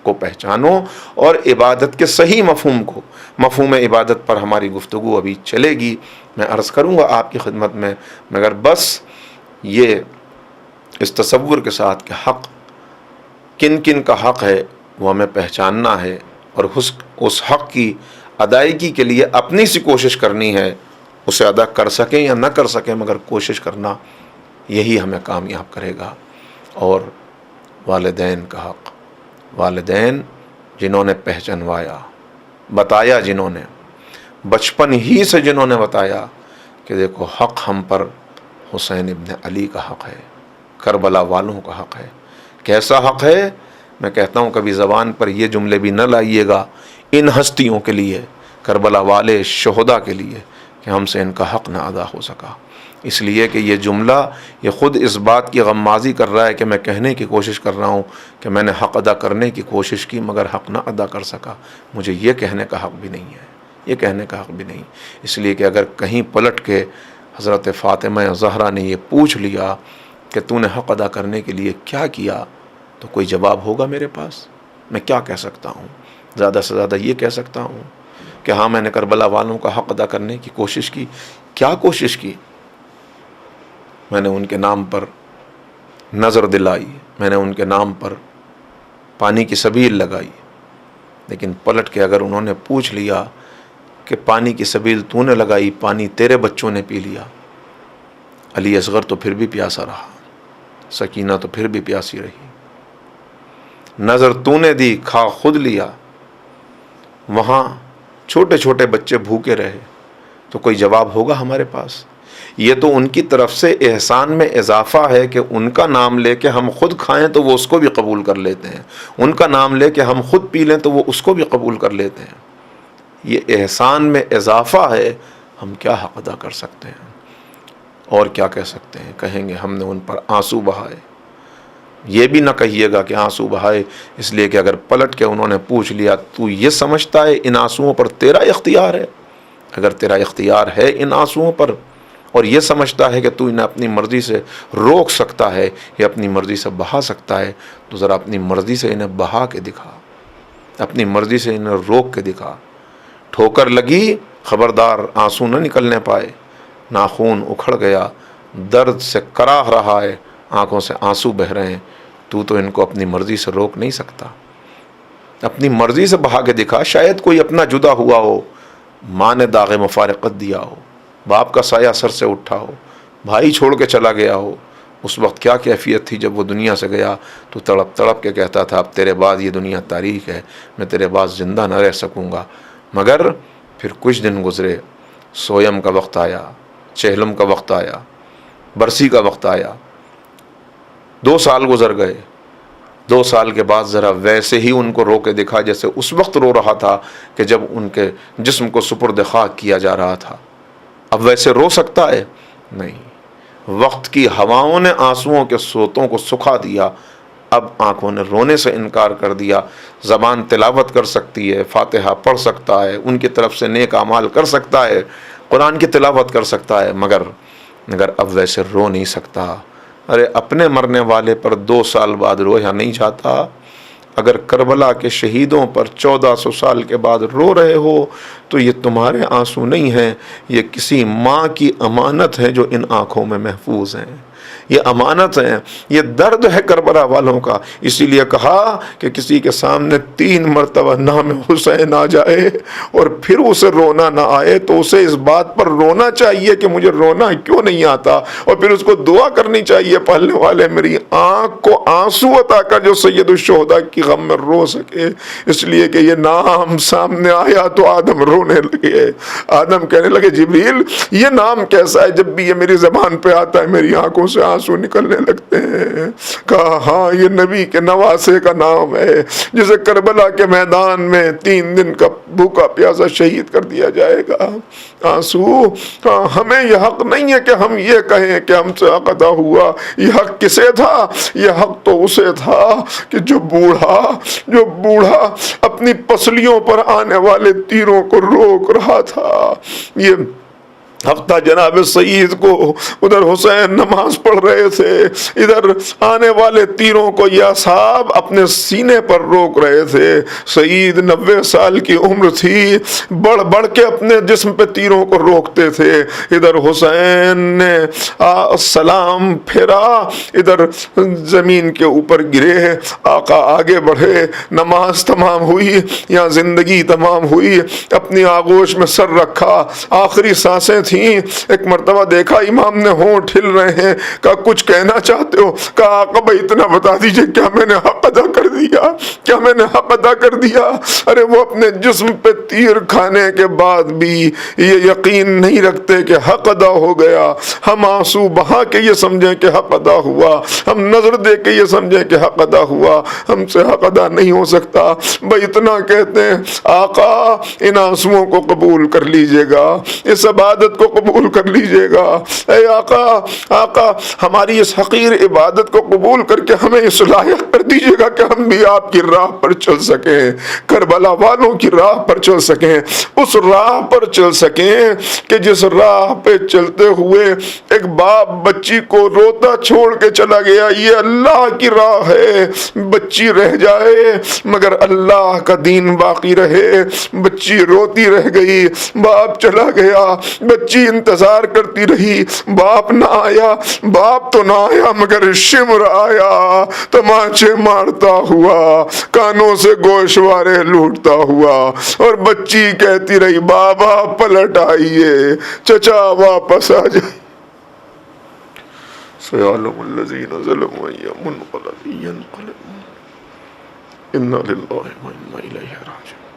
کو پہچانو اور عبادت کے صحیح مفہوم کو، مفہوم عبادت پر ہماری گفتگو ابھی چلے گی، میں عرض کروں گا آپ کی خدمت میں، مگر بس یہ اس تصور کے ساتھ کہ حق کن کن کا حق ہے وہ ہمیں پہچاننا ہے اور اس حق کی ادائیگی کے لیے اپنی سی کوشش کرنی ہے. اسے ادا کر سکیں یا نہ کر سکیں مگر کوشش کرنا، یہی ہمیں کامیاب کرے گا. اور والدین کا حق، والدین جنہوں نے پہچنوایا، بتایا، جنہوں نے بچپن ہی سے جنہوں نے بتایا کہ دیکھو حق ہم پر حسین ابن علی کا حق ہے، کربلا والوں کا حق ہے. کیسا حق ہے؟ میں کہتا ہوں کبھی زبان پر یہ جملے بھی نہ لائیے گا ان ہستیوں کے لیے، کربلا والے شہداء کے لیے، کہ ہم سے ان کا حق نہ ادا ہو سکا، اس لیے کہ یہ جملہ یہ خود اس بات کی غمازی کر رہا ہے کہ میں کہنے کی کوشش کر رہا ہوں کہ میں نے حق ادا کرنے کی کوشش کی مگر حق نہ ادا کر سکا، مجھے یہ کہنے کا حق بھی نہیں ہے، یہ کہنے کا حق بھی نہیں۔ اس لیے کہ اگر کہیں پلٹ کے حضرت فاطمہ زہرا نے یہ پوچھ لیا کہ تو نے حق ادا کرنے کے لیے کیا کیا، تو کوئی جواب ہوگا میرے پاس؟ میں کیا کہہ سکتا ہوں؟ زیادہ سے زیادہ یہ کہہ سکتا ہوں کہ ہاں میں نے کربلا والوں کا حق ادا کرنے کی کوشش کی۔ کیا کوشش کی؟ میں نے ان کے نام پر نظر دلائی، میں نے ان کے نام پر پانی کی سبیل لگائی، لیکن پلٹ کے اگر انہوں نے پوچھ لیا کہ پانی کی سبیل تو نے لگائی، پانی تیرے بچوں نے پی لیا، علی اصغر تو پھر بھی پیاسا رہا، سکینہ تو پھر بھی پیاسی رہی، نظر تو نے دی، کھا خود لیا، وہاں چھوٹے چھوٹے بچے بھوکے رہے، تو کوئی جواب ہوگا ہمارے پاس؟ یہ تو ان کی طرف سے احسان میں اضافہ ہے کہ ان کا نام لے کے ہم خود کھائیں تو وہ اس کو بھی قبول کر لیتے ہیں، ان کا نام لے کے ہم خود پی لیں تو وہ اس کو بھی قبول کر لیتے ہیں۔ یہ احسان میں اضافہ ہے، ہم کیا حق ادا کر سکتے ہیں؟ اور کیا کہہ سکتے ہیں؟ کہیں گے ہم نے ان پر آنسو بہائے۔ یہ بھی نہ کہیے گا کہ آنسو بہائے، اس لیے کہ اگر پلٹ کے انہوں نے پوچھ لیا تو یہ سمجھتا ہے ان آنسوؤں پر تیرا اختیار ہے؟ اگر تیرا اختیار ہے ان آنسوؤں پر اور یہ سمجھتا ہے کہ تو انہیں اپنی مرضی سے روک سکتا ہے یا اپنی مرضی سے بہا سکتا ہے، تو ذرا اپنی مرضی سے انہیں بہا کے دکھا، اپنی مرضی سے انہیں روک کے دکھا۔ ٹھوکر لگی، خبردار آنسو نہ نکلنے پائے، ناخون اکھڑ گیا، درد سے کراہ رہا ہے، آنکھوں سے آنسو بہہ رہے ہیں، تو ان کو اپنی مرضی سے روک نہیں سکتا، اپنی مرضی سے بہا کے دکھا۔ شاید کوئی اپنا جدا ہوا ہو، ماں نے داغ مفارقت دیا ہو، باپ کا سایہ سر سے اٹھا ہو، بھائی چھوڑ کے چلا گیا ہو، اس وقت کیا کیفیت تھی جب وہ دنیا سے گیا تو تڑپ تڑپ کے کہتا تھا اب تیرے بعد یہ دنیا تاریخ ہے، میں تیرے بعد زندہ نہ رہ سکوں گا۔ مگر پھر کچھ دن گزرے، سویم کا وقت آیا، چہلم کا وقت آیا، برسی کا وقت آیا، 2 سال گزر گئے، 2 سال کے بعد ذرا ویسے ہی ان کو رو کے دکھا جیسے اس وقت رو رہا تھا کہ جب ان کے جسم کو سپرد خاک کیا جا رہا تھا۔ اب ویسے رو سکتا ہے؟ نہیں۔ وقت کی ہواؤں نے آنسوؤں کے سوتوں کو سکھا دیا، اب آنکھوں نے رونے سے انکار کر دیا۔ زبان تلاوت کر سکتی ہے، فاتحہ پڑھ سکتا ہے، ان کی طرف سے نیک اعمال کر سکتا ہے، قرآن کی تلاوت کر سکتا ہے، مگر اب ویسے رو نہیں سکتا۔ ارے اپنے مرنے والے پر 2 سال بعد رویا نہیں جاتا؟ اگر کربلا کے شہیدوں پر 1400 سال کے بعد رو رہے ہو تو یہ تمہارے آنسو نہیں ہیں، یہ کسی ماں کی امانت ہے جو ان آنکھوں میں محفوظ ہیں، یہ امانت ہے، یہ درد ہے کربلا والوں کا۔ اسی لیے کہا کہ کسی کے سامنے 3 مرتبہ نام حسین آ جائے اور پھر اسے رونا نہ آئے تو اسے اس بات پر رونا چاہیے کہ مجھے رونا کیوں نہیں آتا، اور پھر اس کو دعا کرنی چاہیے پالنے والے میری آنکھ کو آنسو عطا کر جو سید الشہداء کی غم میں رو سکے۔ اس لیے کہ یہ نام سامنے آیا تو آدم رونے لگے، آدم کہنے لگے جبریل یہ نام کیسا ہے، جب بھی یہ میری زبان پہ آتا ہے میری آنکھوں سے آنسو نکلنے لگتے ہیں۔ کہا ہاں یہ نبی کے نواسے کا نام ہے جسے کربلا کے میدان میں 3 دن کا بھوکا پیاسا شہید کر دیا جائے گا۔ آنسو، ہمیں یہ حق نہیں ہے کہ ہم یہ کہیں کہ ہم سے حق ادا ہوا۔ یہ حق کسے تھا؟ یہ حق تو اسے تھا کہ جو بوڑھا اپنی پسلیوں پر آنے والے تیروں کو روک رہا تھا۔ یہ ہفتہ جناب سعید کو ادھر حسین نماز پڑھ رہے تھے، ادھر آنے والے تیروں کو یہ اصحاب اپنے سینے پر روک رہے تھے۔ سعید 90 سال کی عمر تھی، بڑھ بڑھ کے اپنے جسم پہ تیروں کو روکتے تھے، ادھر حسین نے سلام پھیرا، ادھر زمین کے اوپر گرے، آقا آگے بڑھے، نماز تمام ہوئی یا زندگی تمام ہوئی، اپنی آغوش میں سر رکھا، آخری سانسیں تھیں، ایک مرتبہ دیکھا امام نے ہونٹ ہل رہے ہیں، کہا کچھ کہنا چاہتے ہو؟ کہا آقا بھائی اتنا بتا دیجئے کیا میں نے حق ادا کر دیا؟ کیا میں نے حق ادا کر دیا؟ ارے وہ اپنے جسم پہ تیر کھانے کے بعد بھی یہ یقین نہیں رکھتے کہ حق ادا ہو گیا۔ ہم آنسو بہا کے یہ سمجھیں کہ حق ادا ہوا، ہم نظر دے کے یہ سمجھیں کہ حق ادا ہوا، ہم سے حق ادا نہیں ہو سکتا۔ بھائی اتنا کہتے ہیں آقا ان آنسوؤں کو قبول کر لیجئے گا، اس عبادت کو قبول کر لیجئے گا۔ اے آقا، آقا ہماری اس حقیر عبادت کو قبول کر کے ہمیں اس لائق کر دیجئے گا کہ ہم بھی آپ کی راہ پر چل سکیں، کربلا والوں کی راہ پر چل سکیں، اس راہ پر چل سکیں کہ جس راہ پہ چلتے ہوئے ایک باپ بچی کو روتا چھوڑ کے چلا گیا، یہ اللہ کی راہ ہے، بچی رہ جائے مگر اللہ کا دین باقی رہے۔ بچی روتی رہ گئی، باپ چلا گیا، بچی انتظار کرتی رہی، باپ نہ آیا، باپ تو نہ آیا مگر شمر آیا تماچے مارتا ہوا، کانوں سے گوشوارے لوٹتا ہوا، اور بچی کہتی رہی بابا پلٹ آئیے، چچا واپس آ جائے۔ سيعلم الذين ظلموا أي منقلب ينقلبون إنا لله وإنا إليه راجعون۔